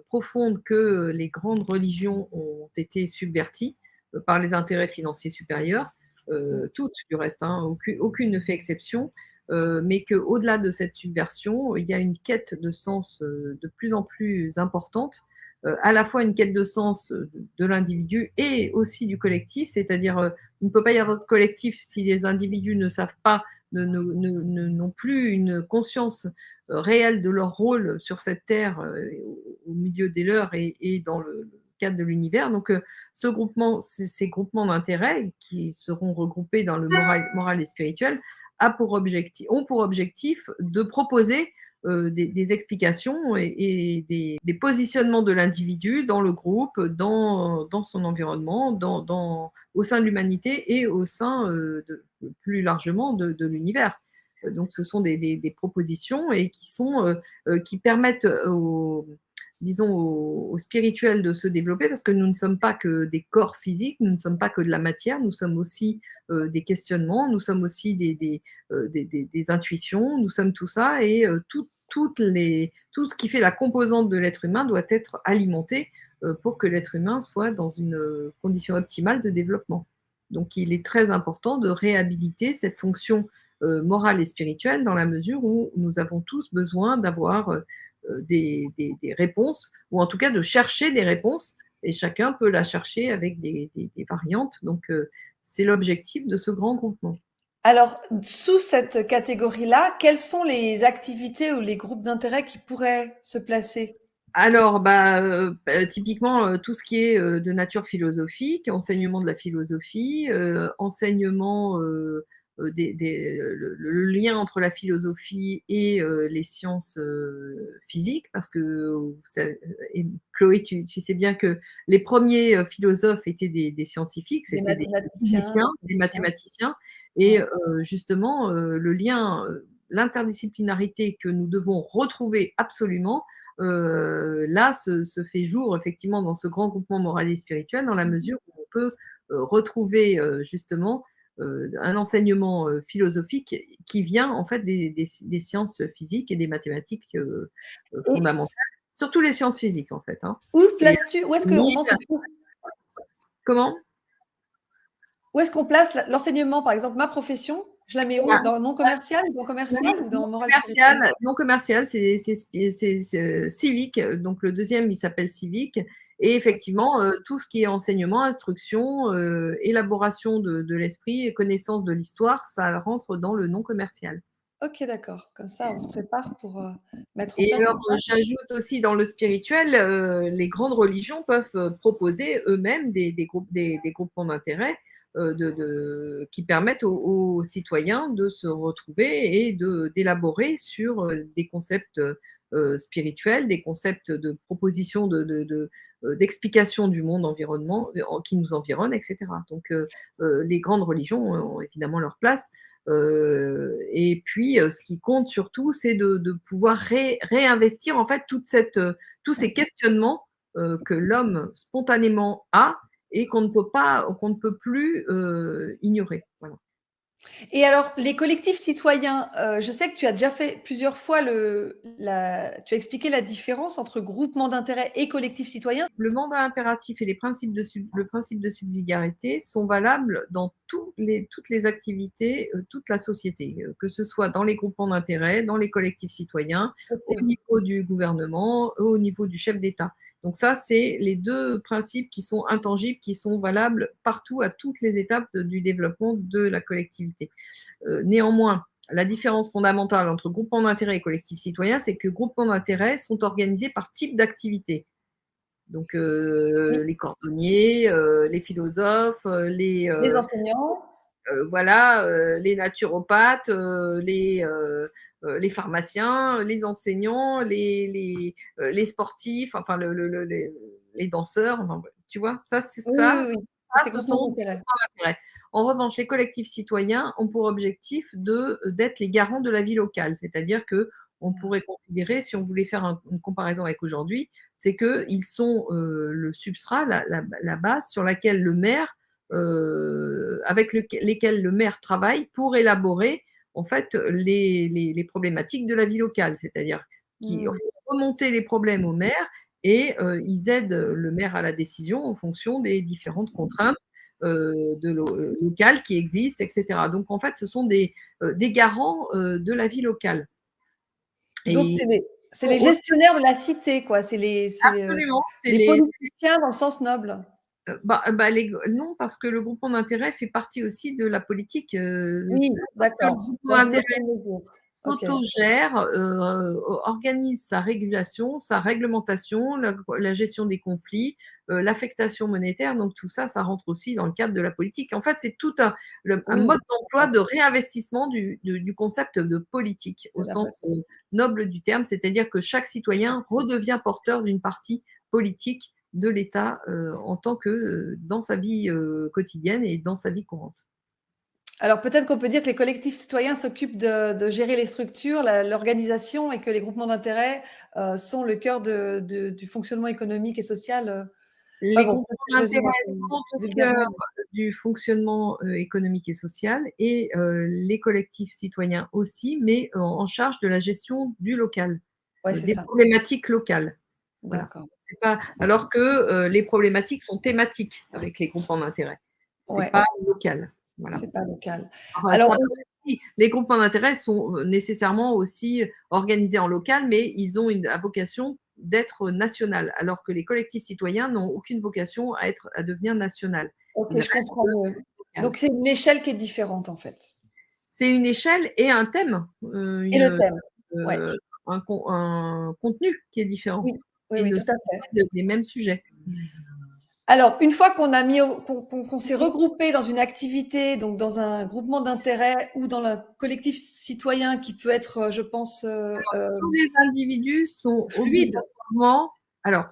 profonde que les grandes religions ont été subverties par les intérêts financiers supérieurs, toutes du reste, hein, aucune ne fait exception, mais qu'au-delà de cette subversion, il y a une quête de sens de plus en plus importante, à la fois une quête de sens de l'individu et aussi du collectif, c'est-à-dire il ne peut pas y avoir de collectif si les individus ne savent pas, n'ont plus une conscience réelle de leur rôle sur cette terre, au milieu des leurs et dans le cadre de l'univers. Donc, ces groupements d'intérêts qui seront regroupés dans le moral et spirituel ont pour objectif de proposer des explications et des positionnements de l'individu dans le groupe, dans son environnement, au sein de l'humanité et au sein plus largement de l'univers. Donc, ce sont des propositions et qui permettent disons, aux spirituels de se développer parce que nous ne sommes pas que des corps physiques, nous ne sommes pas que de la matière, nous sommes aussi des questionnements, nous sommes aussi des intuitions, nous sommes tout ça et tout ce qui fait la composante de l'être humain doit être alimenté pour que l'être humain soit dans une condition optimale de développement. Donc, il est très important de réhabiliter cette fonction morale et spirituelle dans la mesure où nous avons tous besoin d'avoir des réponses, ou en tout cas de chercher des réponses, et chacun peut la chercher avec des variantes. Donc, c'est l'objectif de ce grand groupement. Alors, sous cette catégorie-là, quelles sont les activités ou les groupes d'intérêt qui pourraient se placer? Alors, typiquement, tout ce qui est de nature philosophique, enseignement de la philosophie, enseignement le lien entre la philosophie et les sciences physiques, parce que et Chloé, tu sais bien que les premiers philosophes étaient des scientifiques, Des c'était des mathématiciens. physiciens, des mathématiciens, et justement, le lien l'interdisciplinarité que nous devons retrouver absolument, là se fait jour effectivement dans ce grand groupement moral et spirituel, dans la mesure où on peut retrouver justement un enseignement philosophique qui vient en fait des sciences physiques et des mathématiques Et fondamentales, surtout les sciences physiques en fait. Hein. où Et places-tu, où est-ce qu'on Mille, manque, comment? où est-ce qu'on place l'enseignement, par exemple, ma profession, je la mets où? Dans non commercial, dans commercial ou dans morale spirituelle? Non commercial, c'est civique. Donc le deuxième, il s'appelle civique. Et effectivement, tout ce qui est enseignement, instruction, élaboration de l'esprit, connaissance de l'histoire, ça rentre dans le non commercial. Ok, d'accord. Comme ça, on se prépare pour mettre en Et place alors, tout ça. j'ajoute aussi dans le spirituel, les grandes religions peuvent proposer eux-mêmes des groupements d'intérêt qui permettent aux citoyens de se retrouver et d'élaborer sur des concepts spirituels, des concepts de proposition d'explication du monde qui nous environne, etc. Donc, les grandes religions ont évidemment leur place. Et puis, ce qui compte surtout, c'est de pouvoir réinvestir en fait tous ces questionnements que l'homme spontanément a et qu'on ne peut plus ignorer. Voilà. Et alors, les collectifs citoyens, je sais que tu as déjà fait plusieurs fois tu as expliqué la différence entre groupement d'intérêt et collectif citoyen. Le mandat impératif et le principe de subsidiarité sont valables dans toutes les activités, toute la société, que ce soit dans les groupements d'intérêt, dans les collectifs citoyens, au Ok. niveau du gouvernement, au niveau du chef d'État. Donc ça, c'est les deux principes qui sont intangibles, qui sont valables partout, à toutes les étapes du développement de la collectivité. Néanmoins, la différence fondamentale entre groupement d'intérêt et collectif citoyen, c'est que groupements d'intérêt sont organisés par type d'activité. Donc, Oui. les cordonniers, les philosophes, Les enseignants. voilà, les naturopathes, les pharmaciens, les enseignants, les sportifs, enfin les danseurs, enfin, tu vois, Oui, oui, oui, oui. C'est ce groupement sont des d'intérêt. groupements d'intérêt. En revanche, les collectifs citoyens ont pour objectif d'être les garants de la vie locale. C'est-à-dire que on pourrait considérer, si on voulait faire une comparaison avec aujourd'hui, c'est qu'ils sont le substrat, la base sur laquelle le maire, lesquels le maire travaille pour élaborer en fait les problématiques de la vie locale. C'est-à-dire qu'ils Mmh. font remonter les problèmes au maire et ils aident le maire à la décision en fonction des différentes contraintes locales qui existent, etc. Donc en fait, ce sont des garants de la vie locale. Donc Et c'est les gestionnaires de la cité, quoi. absolument, c'est Les politiciens dans le sens noble. non, parce que le groupement d'intérêt fait partie aussi de la politique. Oui, Parce que le d'accord, groupement dans une d'intérêt certaine mesure. OK. s'autogère, organise sa régulation, sa réglementation, la gestion des conflits, l'affectation monétaire, donc tout ça, ça rentre aussi dans le cadre de la politique. En fait, c'est tout un Oui, mode d'emploi de réinvestissement du concept de politique au de la sens noble du terme, c'est-à-dire que chaque citoyen redevient porteur d'une partie politique de l'État en tant que dans sa vie quotidienne et dans sa vie courante. Alors peut-être qu'on peut dire que les collectifs citoyens s'occupent de gérer les structures, l'organisation et que les groupements d'intérêt, sont le cœur du fonctionnement économique et social, enfin Les bon, groupements peut-être que je résume d'intérêt un peu sont au vulgairement, cœur mais du fonctionnement économique et social et les collectifs citoyens aussi, mais en charge de la gestion du local, ouais, c'est des ça. problématiques locales. Voilà. D'accord. C'est pas, alors que les problématiques sont thématiques avec les groupements d'intérêt. C'est Ouais, pas local. Voilà. c'est pas local. Enfin, Alors ça peut aussi, les groupements d'intérêt sont nécessairement aussi organisés en local, mais ils ont la vocation d'être national, alors que les collectifs citoyens n'ont aucune vocation à devenir national. OK, Ils je restent comprends mieux. local. Donc c'est une échelle qui est différente, en fait, C'est une échelle et un thème, et le thème. Ouais, heu, un contenu qui est différent oui, oui, et oui, ne tout sont à pas fait. des mêmes sujets. Alors, une fois qu'on a mis qu'on s'est regroupé dans une activité, donc dans un groupement d'intérêt ou dans le collectif citoyen qui peut être, je pense, Tous les individus sont fluide. obligatoirement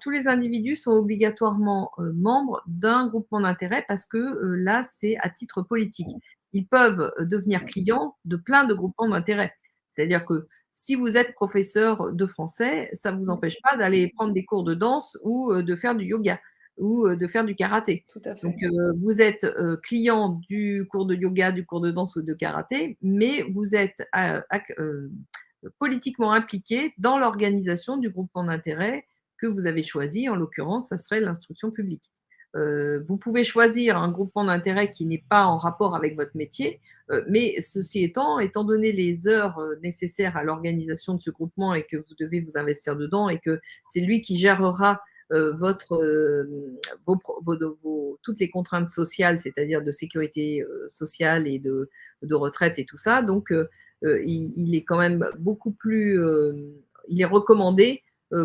tous les individus sont obligatoirement, membres d'un groupement d'intérêt parce que, là, c'est à titre politique. Ils peuvent devenir clients de plein de groupements d'intérêt. C'est-à-dire que si vous êtes professeur de français, ça ne vous empêche pas d'aller prendre des cours de danse ou de faire du yoga ou de faire du karaté. Tout à Donc, fait. vous êtes client du cours de yoga, du cours de danse ou de karaté, mais vous êtes politiquement impliqué dans l'organisation du groupement d'intérêt que vous avez choisi. En l'occurrence, ça serait l'instruction publique. Vous pouvez choisir un groupement d'intérêt qui n'est pas en rapport avec votre métier, mais ceci étant donné les heures nécessaires à l'organisation de ce groupement et que vous devez vous investir dedans et que c'est lui qui gérera toutes les contraintes sociales, c'est-à-dire de sécurité sociale et de retraite et tout ça. Donc, il est quand même beaucoup plus, il est recommandé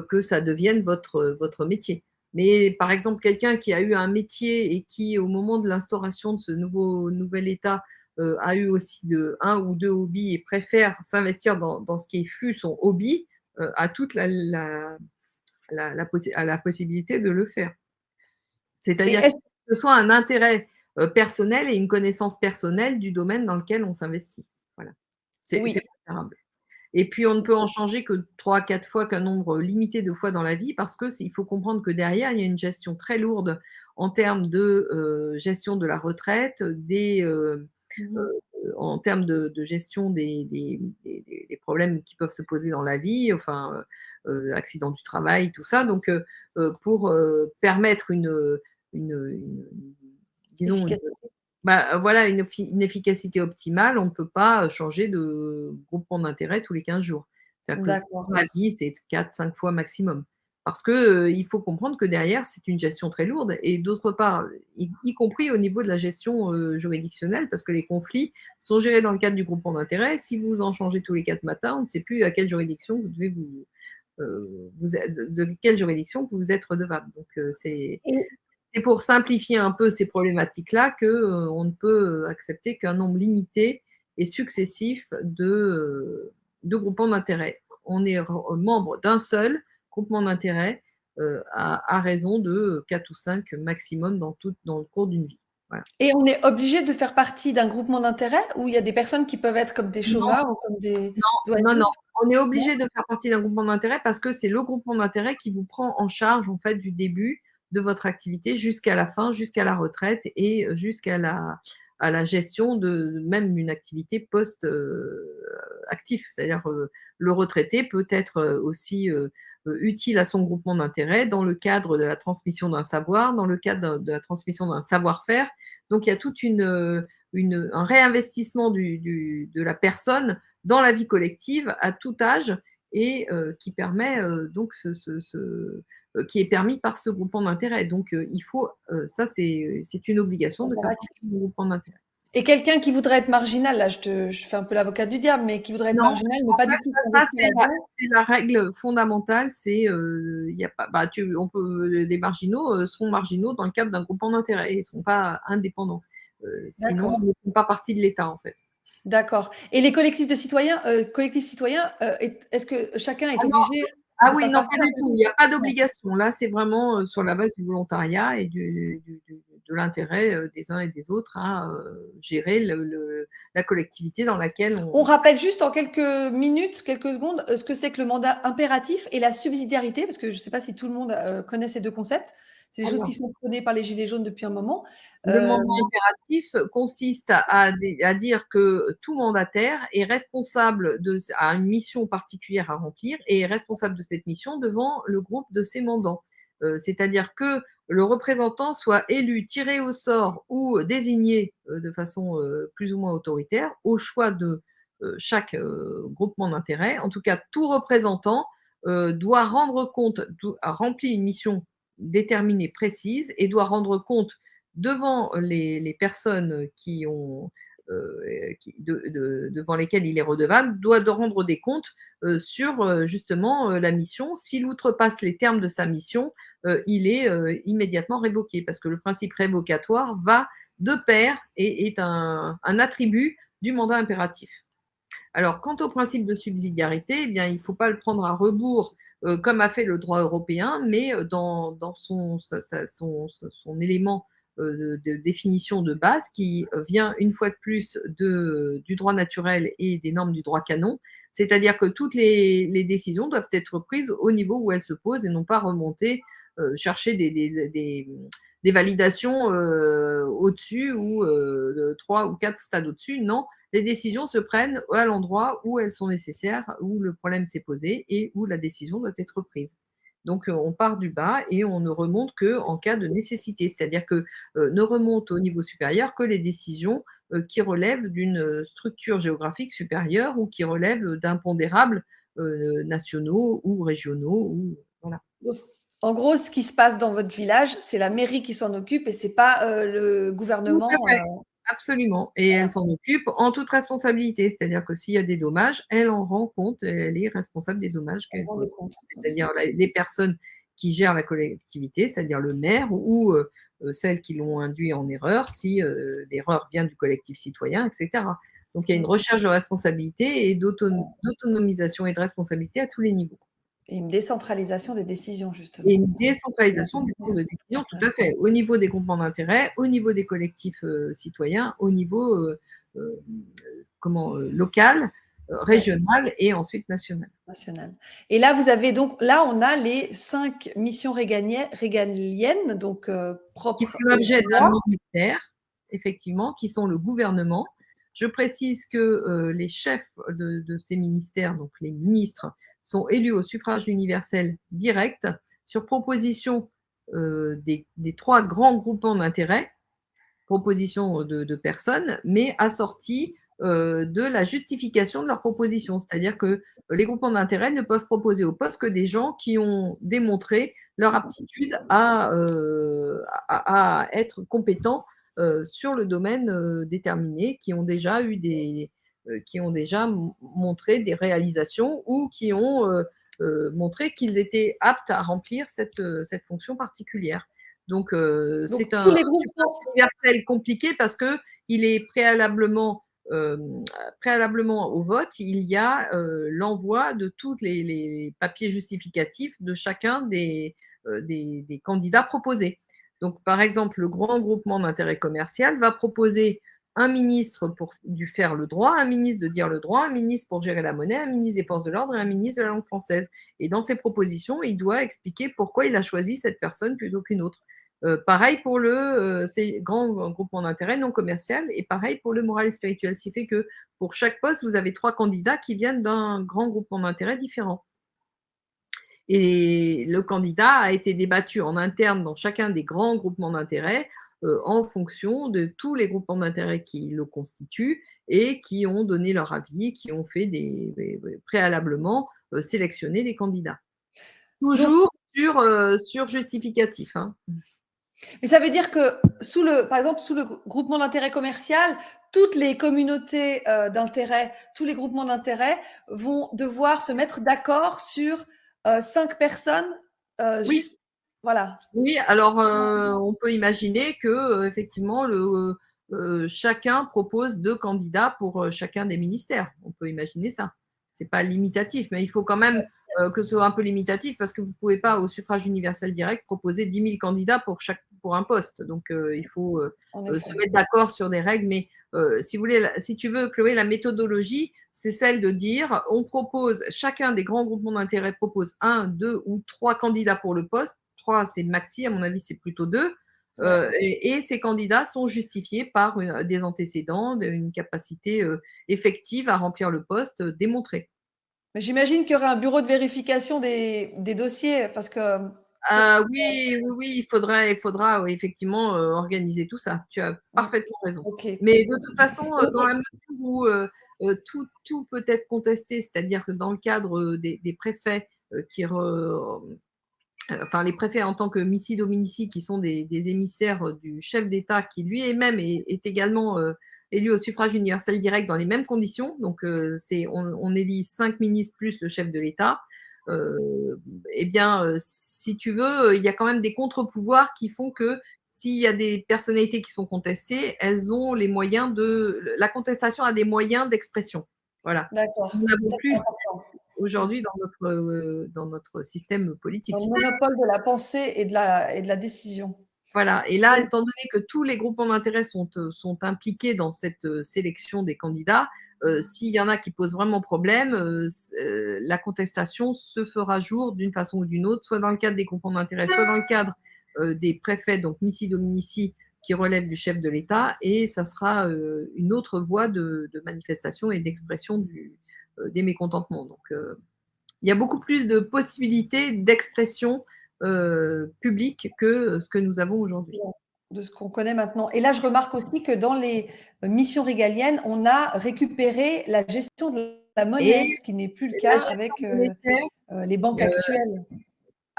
que ça devienne votre métier. Mais par exemple, quelqu'un qui a eu un métier et qui, au moment de l'instauration de ce nouvel État, a eu aussi un ou deux hobbies et préfère s'investir dans ce qui fut son hobby, a toute la possibilité de le faire. Et C'est-à-dire que ce soit un intérêt personnel et une connaissance personnelle du domaine dans lequel on s'investit. Voilà. C'est oui, préférable. Et puis, on ne peut en changer que 3-4 fois, qu'un nombre limité de fois dans la vie, parce qu'il faut comprendre que derrière, il y a une gestion très lourde en termes de gestion de la retraite, mmh, en termes de gestion des problèmes qui peuvent se poser dans la vie, enfin, accident du travail, tout ça. Donc, pour permettre une disons, efficacité. voilà, une efficacité optimale, on ne peut pas changer de groupement d'intérêt tous les 15 jours. C'est-à-dire que D'accord. dans la vie, c'est 4-5 fois maximum. Parce que, il faut comprendre que derrière, c'est une gestion très lourde et d'autre part, y compris au niveau de la gestion, juridictionnelle, parce que les conflits sont gérés dans le cadre du groupement d'intérêt. Si vous en changez tous les 4 matins, on ne sait plus à quelle juridiction vous devez de quelle juridiction vous êtes redevable. Donc, Et c'est pour simplifier un peu ces problématiques-là que, on ne peut accepter qu'un nombre limité et successif de groupements d'intérêt. On est membre d'un seul groupement d'intérêt à raison de 4 ou 5 maximum dans le cours d'une vie. Voilà. et on est obligé de faire partie d'un groupement d'intérêt où il y a des personnes qui peuvent être comme des Non, chômeurs ou comme des non, non. oisifs? On est Non? obligé de faire partie d'un groupement d'intérêt parce que c'est le groupement d'intérêt qui vous prend en charge en fait du début de votre activité jusqu'à la fin, jusqu'à la retraite et jusqu'à la gestion de même une activité post actif. C'est-à-dire le retraité peut être aussi utile à son groupement d'intérêt dans le cadre de la transmission d'un savoir, dans le cadre de la transmission d'un savoir-faire. Donc il y a toute un réinvestissement de la personne dans la vie collective à tout âge et qui permet donc qui est permis par ce groupement d'intérêt. Donc il faut, ça c'est une obligation de faire Impératif. partie du groupement d'intérêt. Et quelqu'un qui voudrait être marginal, là je fais un peu l'avocat du diable, mais qui voudrait être Non, marginal, mais en pas fait, du tout ça s'investir là-dedans? c'est la règle fondamentale, c'est, il y a pas bah, les marginaux, seront marginaux dans le cadre d'un groupement d'intérêt, ils ne seront pas indépendants. Sinon, D'accord, ils ne font pas partie de l'État, en fait. d'accord. Et les collectifs citoyens, est-ce que chacun est Ah non, obligé ah de oui, faire non, partie pas d'un du tout, il collectif? n'y a pas Non. d'obligation. Là, c'est vraiment, sur la base du volontariat et de l'intérêt, des uns et des autres à, gérer la collectivité dans laquelle On on. rappelle juste en quelques minutes, quelques secondes, ce que c'est que le mandat impératif et la subsidiarité, parce que je ne sais pas si tout le monde, connaît ces 2 concepts. C'est des choses Alors, qui sont prônées par les gilets jaunes depuis un moment. le mandat impératif consiste à dire que tout mandataire est responsable a une mission particulière à remplir et est responsable de cette mission devant le groupe de ses mandants. C'est-à-dire que le représentant soit élu, tiré au sort ou désigné de façon plus ou moins autoritaire au choix de chaque groupement d'intérêt. En tout cas, tout représentant doit rendre compte, a rempli une mission déterminée, précise, et doit rendre compte devant les personnes devant lesquelles il est redevable, doit de rendre des comptes sur justement la mission. S'il outrepasse les termes de sa mission, il est immédiatement révoqué parce que le principe révocatoire va de pair et est un attribut du mandat impératif. Alors, quant au principe de subsidiarité, eh bien, il ne faut pas le prendre à rebours comme a fait le droit européen, mais dans son élément de définition de base qui vient une fois de plus du droit naturel et des normes du droit canon, C'est-à-dire que toutes les décisions doivent être prises au niveau où elles se posent et non pas remonter, chercher des validations au-dessus ou de 3 ou 4 stades au-dessus. Non, les décisions se prennent à l'endroit où elles sont nécessaires, où le problème s'est posé et où la décision doit être prise. Donc, on part du bas et on ne remonte qu'en cas de nécessité. C'est-à-dire que ne remontent au niveau supérieur que les décisions qui relèvent d'une structure géographique supérieure ou qui relèvent d'impondérables nationaux ou régionaux. Ou, voilà. Donc, en gros, ce qui se passe dans votre village, c'est la mairie qui s'en occupe et c'est pas le Tout à gouvernement. fait, absolument. Et elle s'en occupe en toute responsabilité. C'est-à-dire que s'il y a des dommages, elle en rend compte et elle est responsable des dommages On qu'elle rend des cause. comptes. C'est-à-dire les personnes qui gèrent la collectivité, c'est-à-dire le maire ou celles qui l'ont induit en erreur, si l'erreur vient du collectif citoyen, etc. Donc il y a une recherche de responsabilité et d'autonomisation et de responsabilité à tous les niveaux. Et une décentralisation des décisions, Et justement. une décentralisation des prises de décision, tout à fait, au niveau des groupements d'intérêt, au niveau des collectifs citoyens, au niveau local, Ouais, régional et ensuite national. national. Et là, vous avez donc, là, on a les 5 missions régaliennes, donc Qui propres font au l'objet d'un roi. ministère, effectivement, qui sont le gouvernement. Je précise que les chefs de ces ministères, donc les ministres, sont élus au suffrage universel direct sur proposition des 3 grands groupements d'intérêt, proposition de personnes, mais assortie de la justification de leur proposition. C'est-à-dire que les groupements d'intérêt ne peuvent proposer au poste que des gens qui ont démontré leur aptitude à être compétents sur le domaine déterminé, qui ont déjà montré des réalisations ou qui ont montré qu'ils étaient aptes à remplir cette fonction particulière. Donc, Donc c'est tous un les suffrage groupements, universel compliqué parce qu'il est préalablement au vote, il y a l'envoi de tous les papiers justificatifs de chacun des candidats proposés. Donc, par exemple, le grand groupement d'intérêt commercial va proposer un ministre pour faire le droit, un ministre de dire le droit, un ministre pour gérer la monnaie, un ministre des forces de l'ordre et un ministre de la langue française. Et dans ses propositions, il doit expliquer pourquoi il a choisi cette personne plutôt qu'une autre. Pareil pour ces grands groupements d'intérêt non commercial et pareil pour le moral et spirituel. Ce qui fait que pour chaque poste, vous avez 3 candidats qui viennent d'un grand groupement d'intérêt différent. Et le candidat a été débattu en interne dans chacun des grands groupements d'intérêt en fonction de tous les groupements d'intérêt qui le constituent et qui ont donné leur avis, qui ont fait préalablement sélectionner des candidats. donc, Toujours sur justificatif, hein. mais ça veut dire que par exemple, sous le groupement d'intérêt commercial, toutes les communautés d'intérêt, tous les groupements d'intérêt vont devoir se mettre d'accord sur 5 personnes, Oui. juste, voilà. Oui, alors on peut imaginer que effectivement chacun propose 2 candidats pour chacun des ministères. On peut imaginer ça. C'est pas limitatif, mais il faut quand même que ce soit un peu limitatif parce que vous pouvez pas au suffrage universel direct proposer 10 000 candidats pour un poste. Donc il faut En se effet. mettre d'accord sur des règles. Mais si vous voulez, si tu veux, Chloé, la méthodologie, c'est celle de dire on propose, chacun des grands groupements d'intérêt propose 1, 2 ou 3 candidats pour le poste. 3, c'est le maxi, à mon avis, c'est plutôt 2. Ouais. Et ces candidats sont justifiés par des antécédents, une capacité effective à remplir le poste démontrée. Mais j'imagine qu'il y aura un bureau de vérification des dossiers parce que pour Oui, oui, oui, il faudra oui, effectivement organiser tout ça. Tu as mmh, parfaitement raison. OK. Mais de toute façon, dans Et la mesure où tout peut être contesté, c'est-à-dire que dans le cadre des préfets enfin les préfets en tant que missi dominici, qui sont des émissaires du chef d'État, qui lui-même est également élu au suffrage universel direct dans les mêmes conditions. Donc, on élit 5 ministres plus le chef de l'État. Eh bien, si tu veux, il y a quand même des contre-pouvoirs qui font que s'il y a des personnalités qui sont contestées, elles ont les moyens la contestation a des moyens d'expression. Voilà. d'accord, Nous n'avons ça c'est plus important. Bien aujourd'hui sûr. dans notre système Dans le politique. monopole de la pensée et de la décision. Voilà. Et là, étant donné que tous les groupements d'intérêt sont impliqués dans cette sélection des candidats, s'il y en a qui posent vraiment problème, la contestation se fera jour d'une façon ou d'une autre, soit dans le cadre des groupements d'intérêt, soit dans le cadre des préfets, donc missi dominici, qui relèvent du chef de l'État, et ça sera une autre voie de manifestation et d'expression des mécontentements. Donc, il y a beaucoup plus de possibilités d'expression publique que ce que nous avons aujourd'hui. De ce qu'on connaît maintenant. Et là, je remarque aussi que dans les missions régaliennes, on a récupéré la gestion de la monnaie, Et ce qui n'est plus le la cas gestion avec monétaire, les banques actuelles.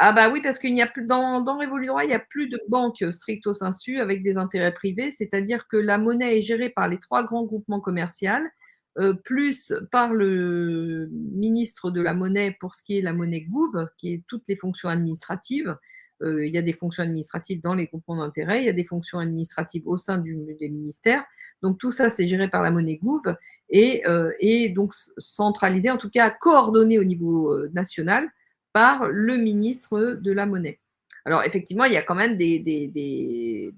ah bah oui, parce qu'il n'y a plus dans Révolu Droit, il n'y a plus de banque stricto sensu avec des intérêts privés, c'est-à-dire que la monnaie est gérée par les 3 grands groupements commerciaux, plus par le ministre de la Monnaie pour ce qui est la monnaie gouv, qui est toutes les fonctions administratives. Il y a des fonctions administratives dans les groupements d'intérêt, il y a des fonctions administratives au sein des ministères. Donc tout ça, c'est géré par la monnaie gouv et donc centralisé, en tout cas coordonné au niveau national par le ministre de la Monnaie. Alors effectivement, il y a quand même des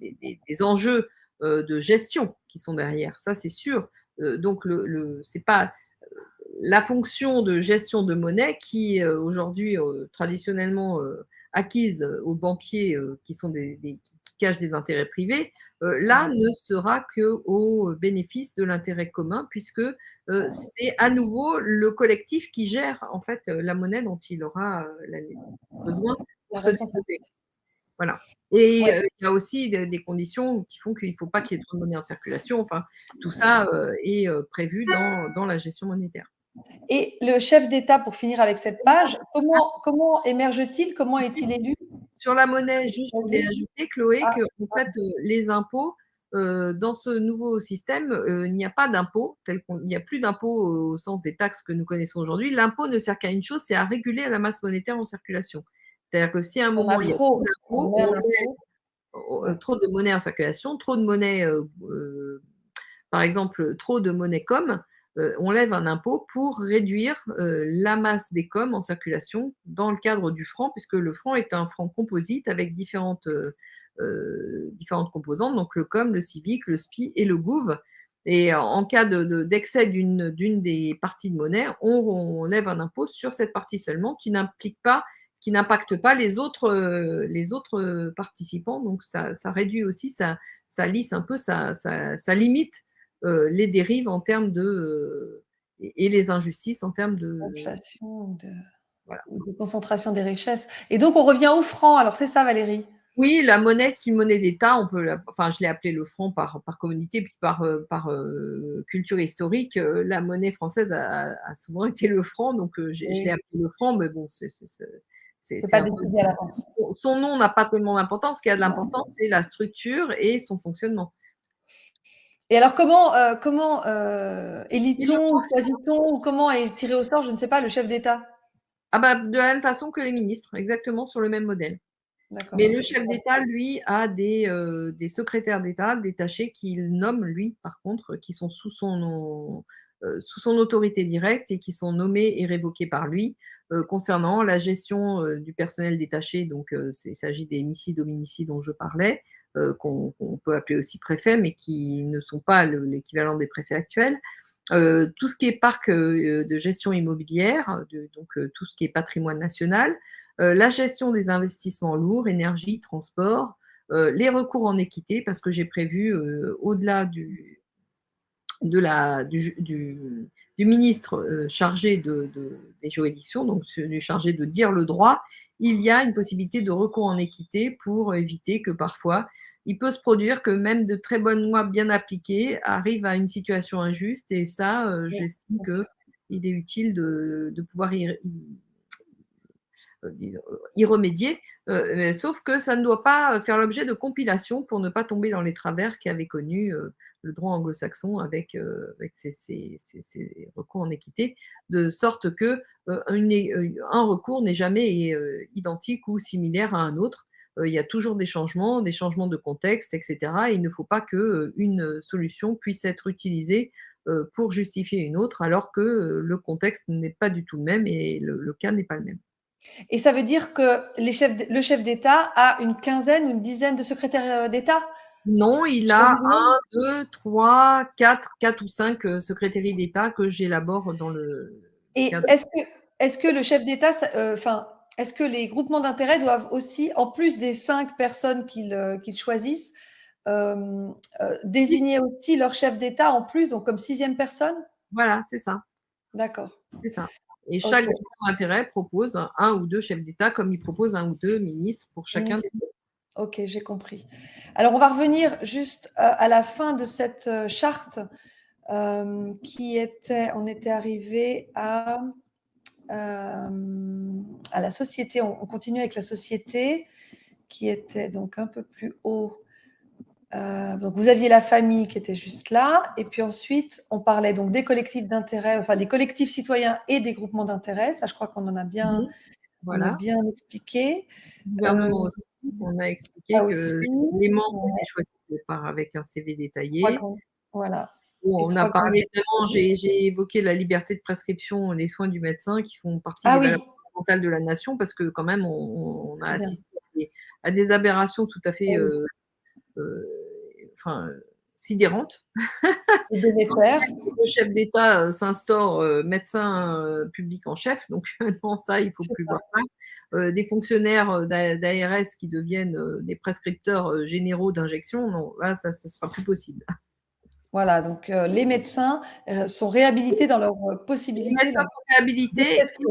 enjeux de gestion qui sont derrière, ça c'est sûr. Donc c'est pas la fonction de gestion de monnaie qui est aujourd'hui traditionnellement acquise aux banquiers qui cachent des intérêts privés, là ne sera qu'au bénéfice de l'intérêt commun, puisque c'est à nouveau le collectif qui gère en fait la monnaie dont il aura besoin pour se développer. Voilà. Et il y a aussi des conditions qui font qu'il ne faut pas qu'il y ait trop de monnaie en circulation. Enfin, tout ça est prévu dans la gestion monétaire. Et le chef d'État, pour finir avec cette page, comment émerge-t-il? Comment est-il élu? Sur la monnaie, juste, je voulais ajouter, Chloé, que en fait, les impôts, dans ce nouveau système, il n'y a pas d'impôt, il n'y a plus d'impôt au sens des taxes que nous connaissons aujourd'hui. L'impôt ne sert qu'à une chose, c'est à réguler la masse monétaire en circulation. C'est-à-dire que si à un moment il y a trop d'impôts, trop de monnaie en circulation, trop de monnaie, par exemple, trop de monnaie com, on lève un impôt pour réduire la masse des coms en circulation dans le cadre du franc, puisque le franc est un franc composite avec différentes composantes, donc le com, le civic, le SPI et le gouv. Et en cas d'excès d'une des parties de monnaie, on lève un impôt sur cette partie seulement qui n'impacte pas les autres participants. Donc ça réduit aussi, ça lisse un peu, ça limite les dérives en termes et les injustices en termes d'inflation, voilà. de concentration des richesses. Et donc, on revient au franc. Alors, c'est ça, Valérie? Oui, la monnaie, c'est une monnaie d'État. Je l'ai appelé le franc par communauté, puis par culture historique. La monnaie française a souvent été le franc, donc je l'ai appelé le franc, mais bon, c'est pas décidé à l'avance. Son nom n'a pas tellement d'importance. Ce qui a de l'importance, c'est la structure et son fonctionnement. Et alors, comment élit-on, choisit-on, ou comment est tiré au sort, je ne sais pas, le chef d'État? Ah bah, de la même façon que les ministres, exactement sur le même modèle. Mais le chef d'État, lui, a des secrétaires d'État détachés qu'il nomme, lui, par contre, qui sont sous son autorité directe et qui sont nommés et révoqués par lui concernant la gestion du personnel détaché. Donc, il s'agit des missi dominici dont je parlais, qu'on peut appeler aussi préfets, mais qui ne sont pas l'équivalent des préfets actuels. Tout ce qui est parc de gestion immobilière, donc tout ce qui est patrimoine national, la gestion des investissements lourds, énergie, transport, les recours en équité, parce que j'ai prévu, au-delà du ministre chargé des juridictions, donc celui chargé de dire le droit, il y a une possibilité de recours en équité pour éviter que parfois il peut se produire que même de très bonnes lois bien appliquées arrivent à une situation injuste, et ça, j'estime qu'il est utile de pouvoir y remédier, sauf que ça ne doit pas faire l'objet de compilation pour ne pas tomber dans les travers qu'avait connu le droit anglo-saxon avec ses recours en équité, de sorte que un recours n'est jamais identique ou similaire à un autre. Il y a toujours des changements de contexte, etc. Et il ne faut pas qu'une solution puisse être utilisée pour justifier une autre, alors que le contexte n'est pas du tout le même et le cas n'est pas le même. Et ça veut dire que le chef d'État a une quinzaine ou une dizaine de secrétaires d'État? Non, il Je a choisis un, deux, trois, quatre ou cinq secrétaires d'État que j'élabore dans le Et cadre. est-ce que le chef d'État, enfin, est-ce que les groupements d'intérêt doivent aussi, en plus des 5 personnes qu'ils choisissent, euh, désigner aussi leur chef d'État en plus, donc comme sixième personne? Voilà, c'est ça. D'accord. C'est ça. Et chaque Ok. groupement d'intérêt propose un ou deux chefs d'État, comme il propose un ou deux ministres pour chacun Ministre. des deux. Ok, j'ai compris. Alors, on va revenir juste à la fin de cette charte on était arrivé à la société. On continue avec la société qui était donc un peu plus haut. Donc vous aviez la famille qui était juste là, et puis ensuite on parlait donc des collectifs d'intérêt, enfin des collectifs citoyens et des groupements d'intérêt. Ça, je crois qu'on en a bien, on a Voilà. bien expliqué. Le Euh, gouvernement aussi, on a Ça expliqué aussi, que les membres ouais, étaient choisis avec un CV je crois détaillé. voilà. Bon, Et on a trois grands. parlé vraiment, j'ai évoqué la liberté de prescription, les soins du médecin qui font partie Ah des oui, valeurs fondamentales de la nation parce que quand même on a très bien. assisté à des aberrations tout à fait Eh oui. euh, enfin, sidérantes. Et Délétère. Le chef d'État s'instaure médecin public en chef, donc non, ça, il ne faut C'est plus ça. voir ça. Des fonctionnaires d'ARS qui deviennent des prescripteurs généraux d'injection, non, là, ça ne sera plus possible. Voilà, donc les médecins sont réhabilités dans leur Les possibilité médecins donc, sont de réhabilités prescrire.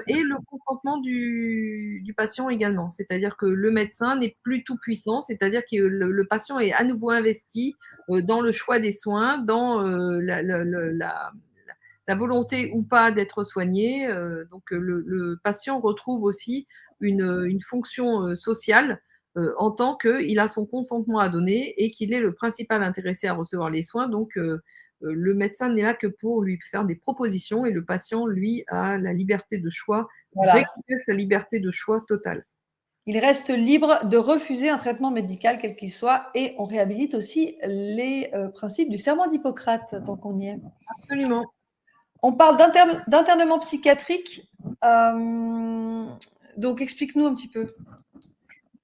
et le consentement du patient également. C'est-à-dire que le médecin n'est plus tout puissant, c'est-à-dire que le patient est à nouveau investi dans le choix des soins, dans la volonté ou pas d'être soigné. Donc le patient retrouve aussi une fonction sociale en tant qu'il a son consentement à donner et qu'il est le principal intéressé à recevoir les soins. Donc le médecin n'est là que pour lui faire des propositions et le patient, lui, a la liberté de choix, Voilà. récupère sa liberté de choix totale. Il reste libre de refuser un traitement médical quel qu'il soit et on réhabilite aussi les principes du serment d'Hippocrate tant qu'on y est. Absolument. On parle d'internement psychiatrique. Donc explique-nous un petit peu.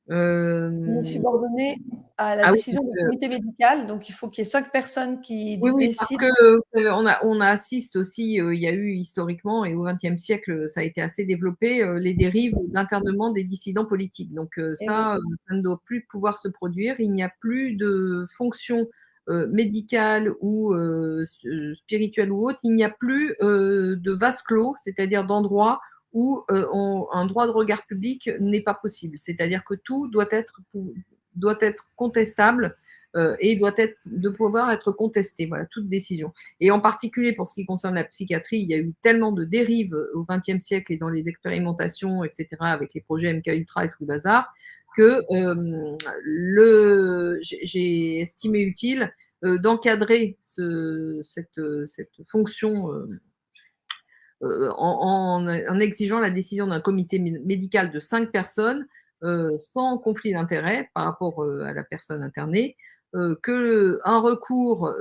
On est Euh, subordonné à la ah oui, décision du comité médical, donc il faut qu'il y ait 5 personnes qui oui, parce décident. que on assiste aussi, il y a eu historiquement et au XXe siècle, ça a été assez développé, les dérives d'internement des dissidents politiques. Donc Eh oui. ça ne doit plus pouvoir se produire. Il n'y a plus de fonction médicale ou spirituelle ou autre. Il n'y a plus de vase clos, c'est-à-dire d'endroits où un droit de regard public n'est pas possible. C'est-à-dire que tout doit être contestable et doit être de pouvoir être contesté, voilà, toute décision. Et en particulier pour ce qui concerne la psychiatrie, il y a eu tellement de dérives au XXe siècle et dans les expérimentations, etc., avec les projets MK Ultra et tout le bazar, que j'ai estimé utile d'encadrer cette fonction en exigeant la décision d'un comité médical de 5 personnes sans conflit d'intérêt par rapport à la personne internée, qu'un recours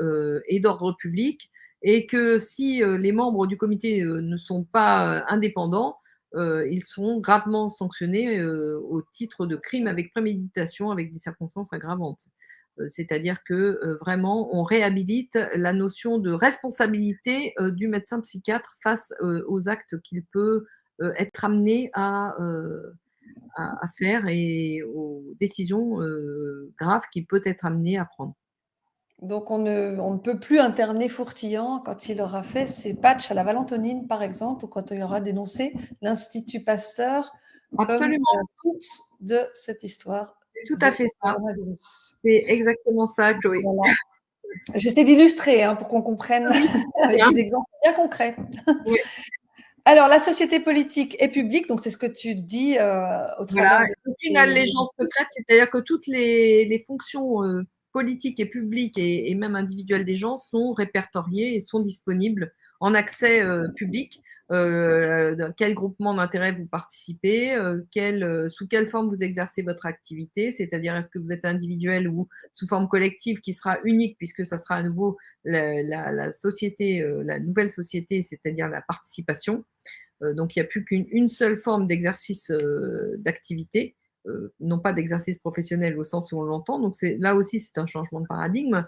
est d'ordre public et que si les membres du comité ne sont pas indépendants, ils sont gravement sanctionnés au titre de crime avec préméditation avec des circonstances aggravantes. C'est-à-dire que vraiment, on réhabilite la notion de responsabilité du médecin psychiatre face aux actes qu'il peut être amené à faire et aux décisions graves qu'il peut être amené à prendre. Donc on ne peut plus interner Fourtillant quand il aura fait ses patchs à la Valentonine, par exemple, ou quand il aura dénoncé l'Institut Pasteur comme Absolument, source de cette histoire c'est tout à de fait ça. coronavirus. C'est exactement ça, Chloé. Voilà. J'essaie d'illustrer pour qu'on comprenne Oui, très avec bien. des exemples bien concrets. Oui, Alors, la société politique est publique, donc c'est ce que tu dis au voilà, travers de aucune tes. allégeance secrète, c'est-à-dire que toutes les fonctions politiques et publiques et même individuelles des gens sont répertoriées et sont disponibles en accès public. Dans quel groupement d'intérêt vous participez, sous quelle forme vous exercez votre activité, c'est-à-dire est-ce que vous êtes individuel ou sous forme collective qui sera unique puisque ça sera à nouveau la société, la nouvelle société, c'est-à-dire la participation. Donc il n'y a plus qu'une seule forme d'exercice d'activité, non pas d'exercice professionnel au sens où on l'entend. Donc là aussi, c'est un changement de paradigme.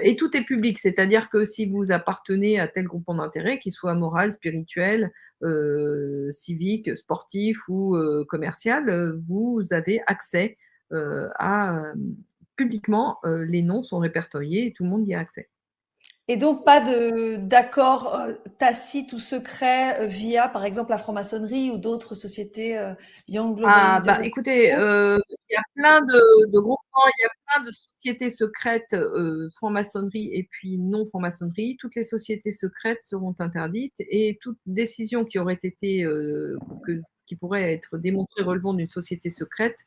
Et tout est public, c'est-à-dire que si vous appartenez à tel groupement d'intérêt, qu'il soit moral, spirituel, civique, sportif ou commercial, vous avez accès à publiquement, les noms sont répertoriés et tout le monde y a accès. Et donc pas d'accord tacite ou secret via, par exemple, la franc-maçonnerie ou d'autres sociétés Young Global Ah, bah Leaders. écoutez, il y a plein de groupements, il y a plein de sociétés secrètes, franc-maçonnerie et puis non franc-maçonnerie. Toutes les sociétés secrètes seront interdites et toute décision qui aurait été, qui pourrait être démontrée relevant d'une société secrète,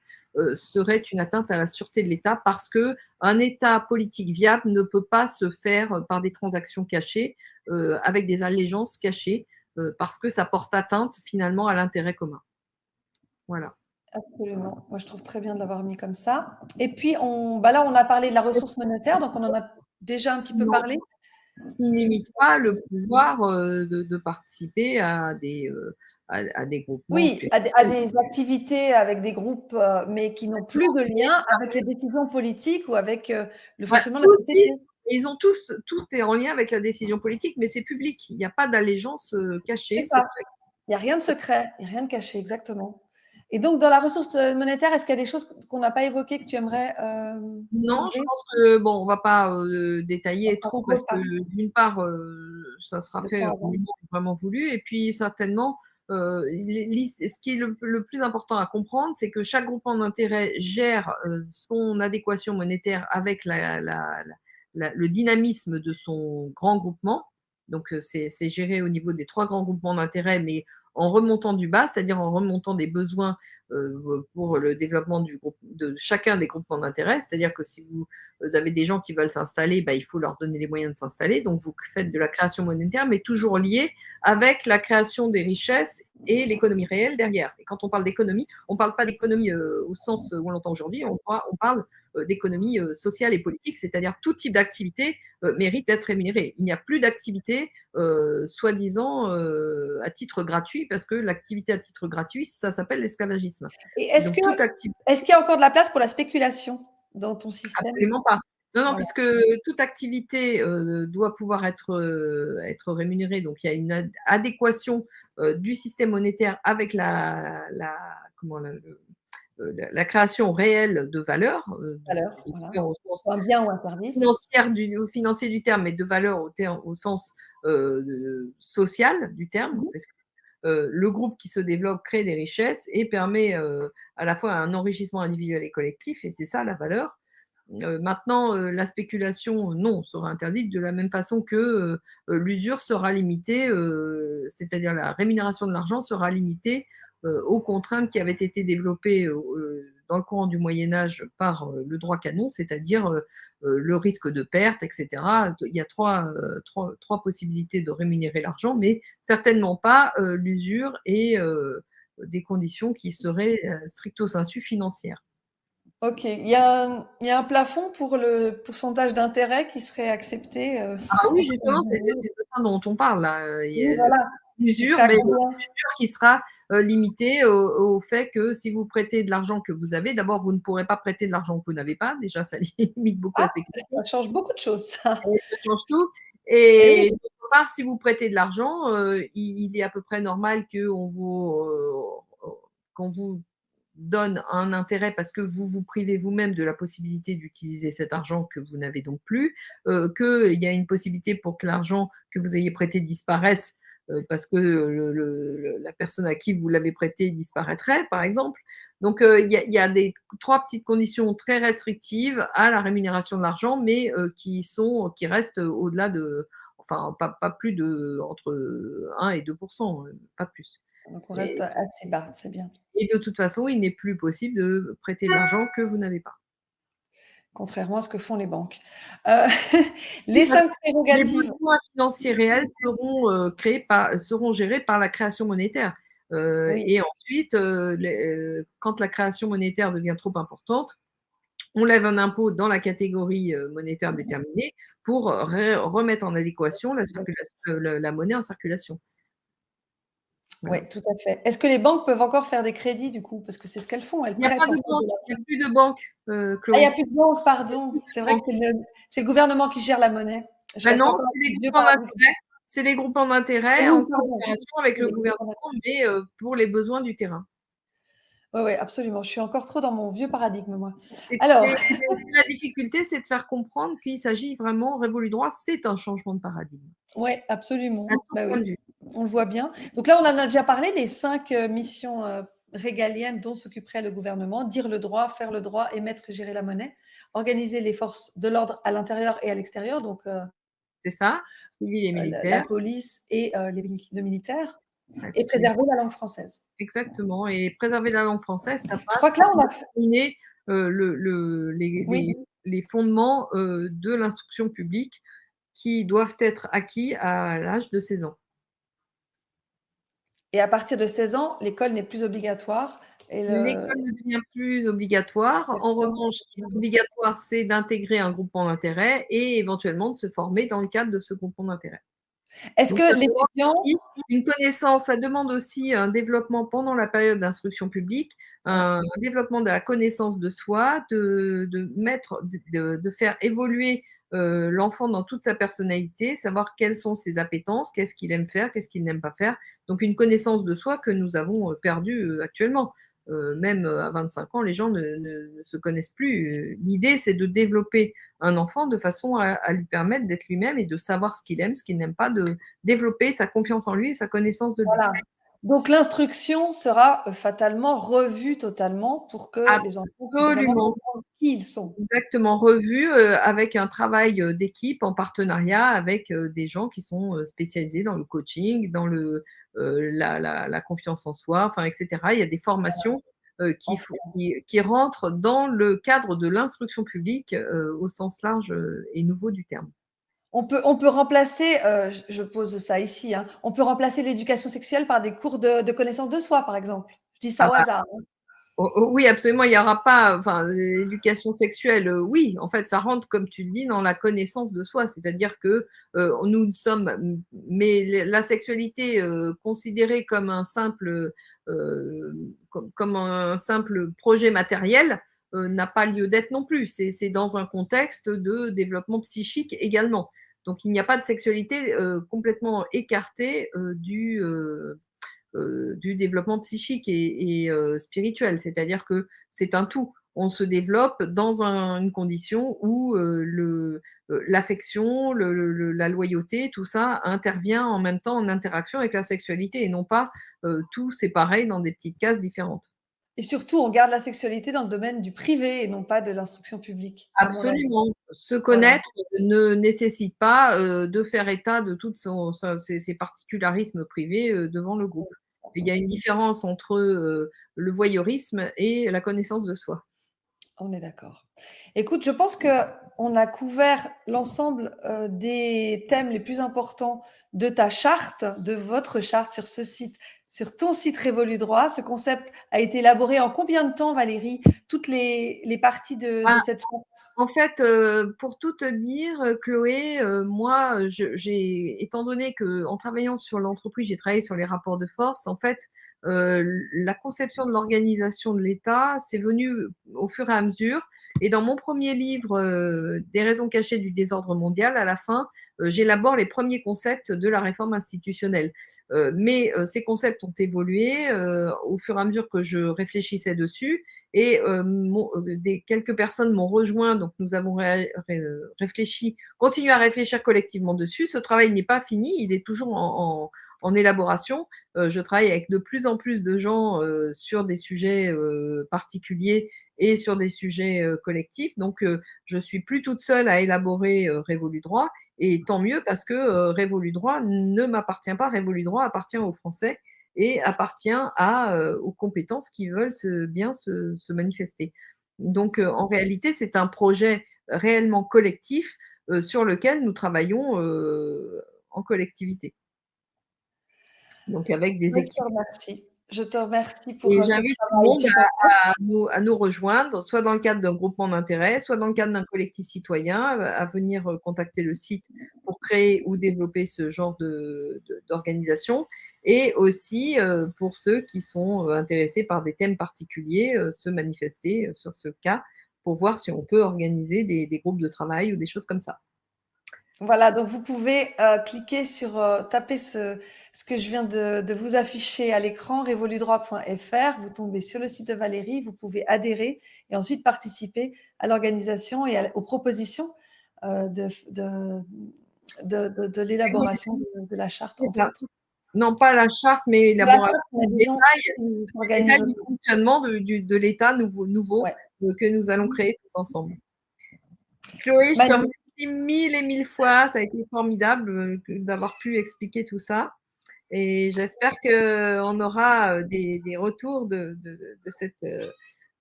serait une atteinte à la sûreté de l'État parce qu'un État politique viable ne peut pas se faire par des transactions cachées, avec des allégeances cachées, parce que ça porte atteinte finalement à l'intérêt commun. Voilà. Absolument. Moi, je trouve très bien de l'avoir mis comme ça. Et puis, là, on a parlé de la ressource monétaire, donc on en a déjà un petit peu parlé. Qui n'imite pas le pouvoir de participer à des groupements Oui, spirituels. à des activités avec des groupes, mais qui n'ont plus de lien avec les décisions politiques ou avec le Ouais, fonctionnement de la société. ils ont tous, tout est en lien avec la décision politique, mais c'est public. Il n'y a pas d'allégeance cachée, C'est ça. secrète. Il n'y a rien de secret, il n'y a rien de caché, exactement. Et donc, dans la ressource monétaire, est-ce qu'il y a des choses qu'on n'a pas évoquées que tu aimerais Non, je soulever? pense que bon, on va pas détailler Pas trop trop, parce que pas d'une part, ça sera le fait temps au avant. moment vraiment voulu, et puis certainement, ce qui est le plus important à comprendre, c'est que chaque groupement d'intérêt gère son adéquation monétaire avec le dynamisme de son grand groupement. Donc c'est géré au niveau des 3 grands groupements d'intérêt, mais en remontant du bas, c'est-à-dire en remontant des besoins pour le développement de chacun des groupements d'intérêt. C'est-à-dire que si vous avez des gens qui veulent s'installer, bah, il faut leur donner les moyens de s'installer. Donc, vous faites de la création monétaire, mais toujours liée avec la création des richesses et l'économie réelle derrière. Et quand on parle d'économie, on ne parle pas d'économie au sens où on l'entend aujourd'hui, on parle d'économie sociale et politique, c'est-à-dire tout type d'activité mérite d'être rémunéré. Il n'y a plus d'activité soi-disant à titre gratuit, parce que l'activité à titre gratuit, ça s'appelle l'esclavagisme. Et Donc, toute activité. est-ce qu'il y a encore de la place pour la spéculation dans ton système? Absolument pas. Non, non, Voilà. puisque toute activité doit pouvoir être rémunérée. Donc, il y a une adéquation du système monétaire avec la création réelle de valeur, Valeur, voilà. au sens Un bien ou un service. financier du terme, mais de valeur au sens social du terme, Mhm. parce que le groupe qui se développe crée des richesses et permet à la fois un enrichissement individuel et collectif, et c'est ça la valeur. Maintenant, la spéculation, non, sera interdite de la même façon que l'usure sera limitée, c'est-à-dire la rémunération de l'argent sera limitée aux contraintes qui avaient été développées dans le courant du Moyen Âge par le droit canon, c'est-à-dire le risque de perte, etc. Il y a trois possibilités de rémunérer l'argent, mais certainement pas l'usure et des conditions qui seraient stricto sensu financières. Ok. Il y a un plafond pour le pourcentage d'intérêt qui serait accepté Ah en oui, cas justement, c'est d'usure. de ça dont on parle là. Il y Oui, a voilà. Il l'usure, serait à mais combien? l'usure qui sera limitée au fait que si vous prêtez de l'argent que vous avez, d'abord, vous ne pourrez pas prêter de l'argent que vous n'avez pas. Déjà, ça limite beaucoup la Ah, spéculation. ça change beaucoup de choses, ça. Et ça change tout. Eh oui. Et d'autre part, si vous prêtez de l'argent, il est à peu près normal qu'on vous donne un intérêt parce que vous vous privez vous-même de la possibilité d'utiliser cet argent que vous n'avez donc plus, qu'il y a une possibilité pour que l'argent que vous ayez prêté disparaisse parce que la personne à qui vous l'avez prêté disparaîtrait, par exemple. Donc, il y a trois petites conditions très restrictives à la rémunération de l'argent, mais qui restent au-delà de, enfin, pas plus de entre 1 et 2 pas plus. Donc, on reste Et, assez bas, c'est bien. et de toute façon, il n'est plus possible de prêter de l'argent que vous n'avez pas. Contrairement à ce que font les banques. Euh, Oui, les parce 5 que les prérogatives. besoins financiers réels seront gérés par la création monétaire. Oui. Et ensuite, quand la création monétaire devient trop importante, on lève un impôt dans la catégorie monétaire déterminée pour remettre en adéquation la monnaie en circulation. Oui, Voilà. tout à fait. Est-ce que les banques peuvent encore faire des crédits du coup? Parce que c'est ce qu'elles font, elles Il n'y a pas prêtent en de fait banque, de il n'y a l'argent. plus de banque, Ah, il n'y a Chloé. plus de banques, Il y a pardon. plus C'est de vrai que banque. c'est le gouvernement qui gère la monnaie. Je reste Non, encore c'est avec les le vieux groupements paradigme. d'intérêt. C'est les groupements d'intérêt en Oui, pardon, coopération avec c'est le les gouvernement, groupements d'intérêt. mais pour les besoins du terrain. Oui, oui, absolument. Je suis encore trop dans mon vieux paradigme, moi. C'est Alors, la difficulté, c'est de faire comprendre qu'il s'agit vraiment Révolu droit, c'est un changement de paradigme, oui, à absolument. tout Bah point oui, de vue. on le voit bien. Donc là, on en a déjà parlé, les 5 missions régaliennes dont s'occuperait le gouvernement: dire le droit, faire le droit, émettre et gérer la monnaie, organiser les forces de l'ordre à l'intérieur et à l'extérieur, donc C'est ça, civils et la militaires. police et le militaire, et Absolument. préserver la langue française. Exactement, et préserver la langue française, ça Je passe crois que là, par on a fait. déterminer, le Oui, les fondements, de l'instruction publique qui doivent être acquis à l'âge de 16 ans. et à partir de 16 ans, l'école n'est plus obligatoire et le L'école ne devient plus obligatoire. En revanche, ce qui est obligatoire, c'est d'intégrer un groupement d'intérêt et éventuellement de se former dans le cadre de ce groupement d'intérêt. est-ce Donc ça que demande l'étudiant. aussi une connaissance, ça demande aussi un développement pendant la période d'instruction publique, Ouais. un développement de la connaissance de soi, de faire évoluer, l'enfant dans toute sa personnalité, savoir quelles sont ses appétences, qu'est-ce qu'il aime faire, qu'est-ce qu'il n'aime pas faire. Donc une connaissance de soi que nous avons, perdue, actuellement. Même, à 25 ans, les gens ne se connaissent plus. L'idée, c'est de développer un enfant de façon à lui permettre d'être lui-même et de savoir ce qu'il aime, ce qu'il n'aime pas, de développer sa confiance en lui et sa connaissance de lui. Voilà. Donc l'instruction sera fatalement revue totalement pour que les enfants puissent vraiment Absolument, comprendre qui ils sont. exactement, revu, avec un travail, d'équipe en partenariat avec, des gens qui sont, spécialisés dans le coaching, dans la confiance en soi, enfin et cetera. Il y a des formations, Enfin, qui rentrent dans le cadre de l'instruction publique, au sens large, et nouveau du terme. on peut remplacer, je pose ça ici, hein, on peut remplacer l'éducation sexuelle par des cours de connaissance de soi, par exemple. Je dis Ah ça au bah hasard, hein. oui, absolument, il y aura pas enfin, l'éducation sexuelle, oui, en fait, ça rentre, comme tu le dis, dans la connaissance de soi. C'est-à-dire que, nous ne sommes mais la sexualité, considérée comme un simple, comme un simple projet matériel, n'a pas lieu d'être non plus. C'est dans un contexte de développement psychique également. Donc il n'y a pas de sexualité, complètement écartée, du développement psychique et spirituel. C'est-à-dire que c'est un tout. On se développe dans une condition où l'affection, la loyauté, tout ça intervient en même temps en interaction avec la sexualité et non pas tout séparé dans des petites cases différentes. Et surtout, on garde la sexualité dans le domaine du privé et non pas de l'instruction publique, à mon avis. Absolument. Se Voilà. connaître ne nécessite pas de faire état de toutes ses particularismes privés devant le groupe. Il y a une différence entre le voyeurisme et la connaissance de soi. On est d'accord. Écoute, je pense qu'on a couvert l'ensemble des thèmes les plus importants de ta charte, de votre charte sur ce site, sur ton site Révolu Droit. Ce concept a été élaboré en combien de temps, Valérie? Toutes les parties de Ah, cette charte? en fait, pour tout te dire, Chloé, moi, étant donné qu'en travaillant sur l'entreprise, j'ai travaillé sur les rapports de force, en fait, la conception de l'organisation de l'État, c'est venu au fur et à mesure. Et dans mon premier livre, Des raisons cachées du désordre mondial, à la fin, j'élabore les premiers concepts de la réforme institutionnelle. Mais ces concepts ont évolué au fur et à mesure que je réfléchissais dessus. Et quelques personnes m'ont rejoint, donc nous avons réfléchi, continué à réfléchir collectivement dessus. Ce travail n'est pas fini, il est toujours en élaboration. Je travaille avec de plus en plus de gens sur des sujets particuliers et sur des sujets collectifs. Donc, je suis plus toute seule à élaborer Révolu Droit, et tant mieux parce que Révolu Droit ne m'appartient pas. Révolu Droit appartient aux Français et appartient aux compétences qui veulent bien se manifester. Donc, en réalité, c'est un projet réellement collectif sur lequel nous travaillons en collectivité, donc avec des Oui, je te équipes. remercie. Je te remercie pour Et ce j'invite tout le travail monde qui est en cours. à nous rejoindre, soit dans le cadre d'un groupement d'intérêt, soit dans le cadre d'un collectif citoyen, à venir contacter le site pour créer ou développer ce genre d'organisation, et aussi pour ceux qui sont intéressés par des thèmes particuliers, se manifester sur ce cas pour voir si on peut organiser des groupes de travail ou des choses comme ça. Voilà, donc vous pouvez cliquer sur, taper ce que je viens de vous afficher à l'écran, révoludroit.fr. Vous tombez sur le site de Valérie, vous pouvez adhérer et ensuite participer à l'organisation et aux propositions de l'élaboration de la charte, C'est entre ça. autres. Non, pas la charte, mais La l'élaboration charte, mais des disons, détails du fonctionnement de l'État nouveau Ouais. que nous allons créer tous ensemble. Chloé, je te remercie 1000 et 1000 fois. Ça a été formidable d'avoir pu expliquer tout ça. Et j'espère qu'on aura des retours de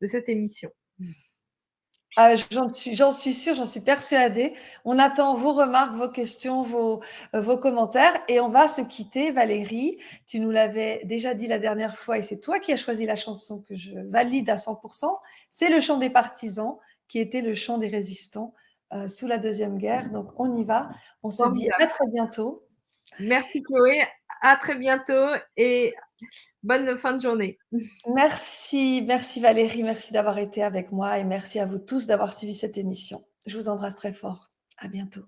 cette émission. J'en suis sûre, j'en suis persuadée. On attend vos remarques, vos questions, vos commentaires et on va se quitter. Valérie, tu nous l'avais déjà dit la dernière fois et c'est toi qui as choisi la chanson que je valide à 100%. C'est le chant des partisans qui était le chant des résistants sous la Deuxième Guerre. Donc on y va. On se dit à très bientôt. Merci Chloé, à très bientôt et bonne fin de journée. Merci Valérie, merci d'avoir été avec moi et merci à vous tous d'avoir suivi cette émission. Je vous embrasse très fort. À bientôt.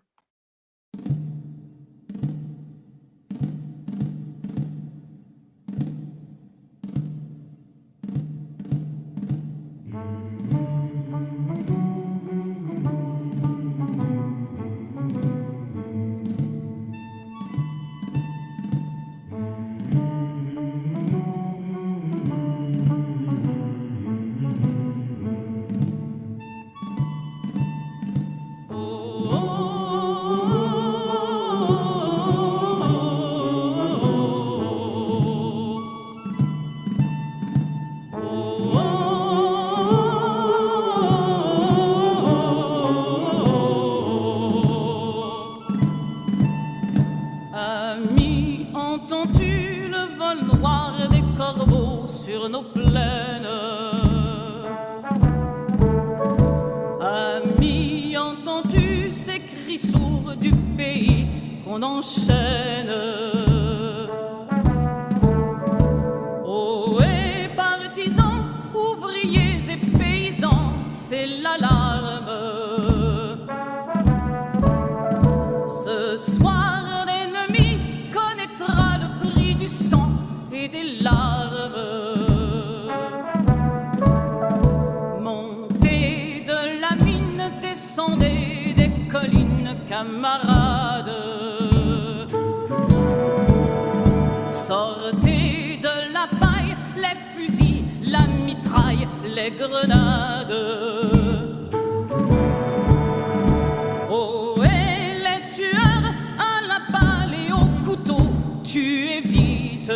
Ami, entends-tu le vol noir des corbeaux sur nos plaines? Ami, entends-tu ces cris sourds du pays qu'on enchaîne? Ohé, partisans, ouvriers et paysans, c'est l'alarme. Ce soir, l'ennemi connaîtra le prix du sang et des larmes. Montez de la mine, descendez des collines, camarades. Sortez de la paille, les fusils, la mitraille, les grenades. Oh, et les tueurs à la balle et au couteau, tuez vite.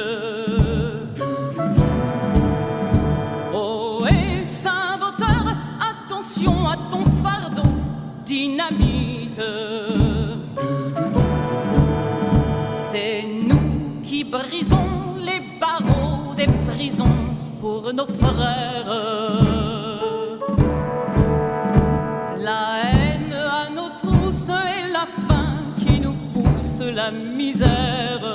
Oh, et saboteur, attention à ton fardeau, dynamite. C'est nous qui brisons les barreaux des prisons pour nos frères. La haine à nos trousses et la faim qui nous pousse la misère.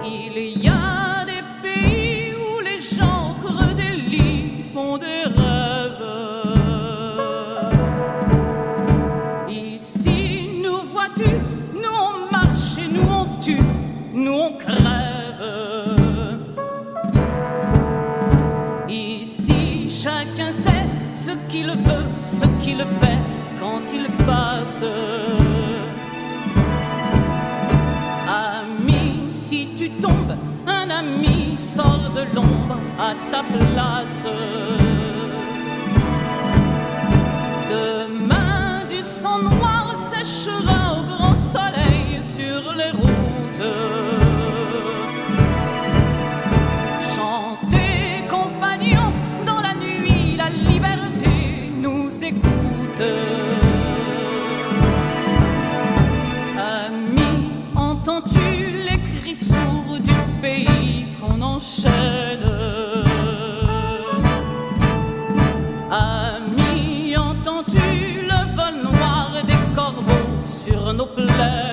Il y a des pays où les gens creux des lits font des rêves. Ici, nous vois-tu, nous on marche et nous on tue, nous on crève. Ici, chacun sait ce qu'il veut, ce qu'il fait quand il passe. Ami, si tu tombes, un ami sort de l'ombre à ta place. Demain, du sang noir séchera au grand soleil sur les routes. Chantez, compagnons, dans la nuit, la liberté nous écoute. Ami, entends-tu les cris sourds du pays qu'on enchaîne? Ami, entends-tu le vol noir des nos plaies.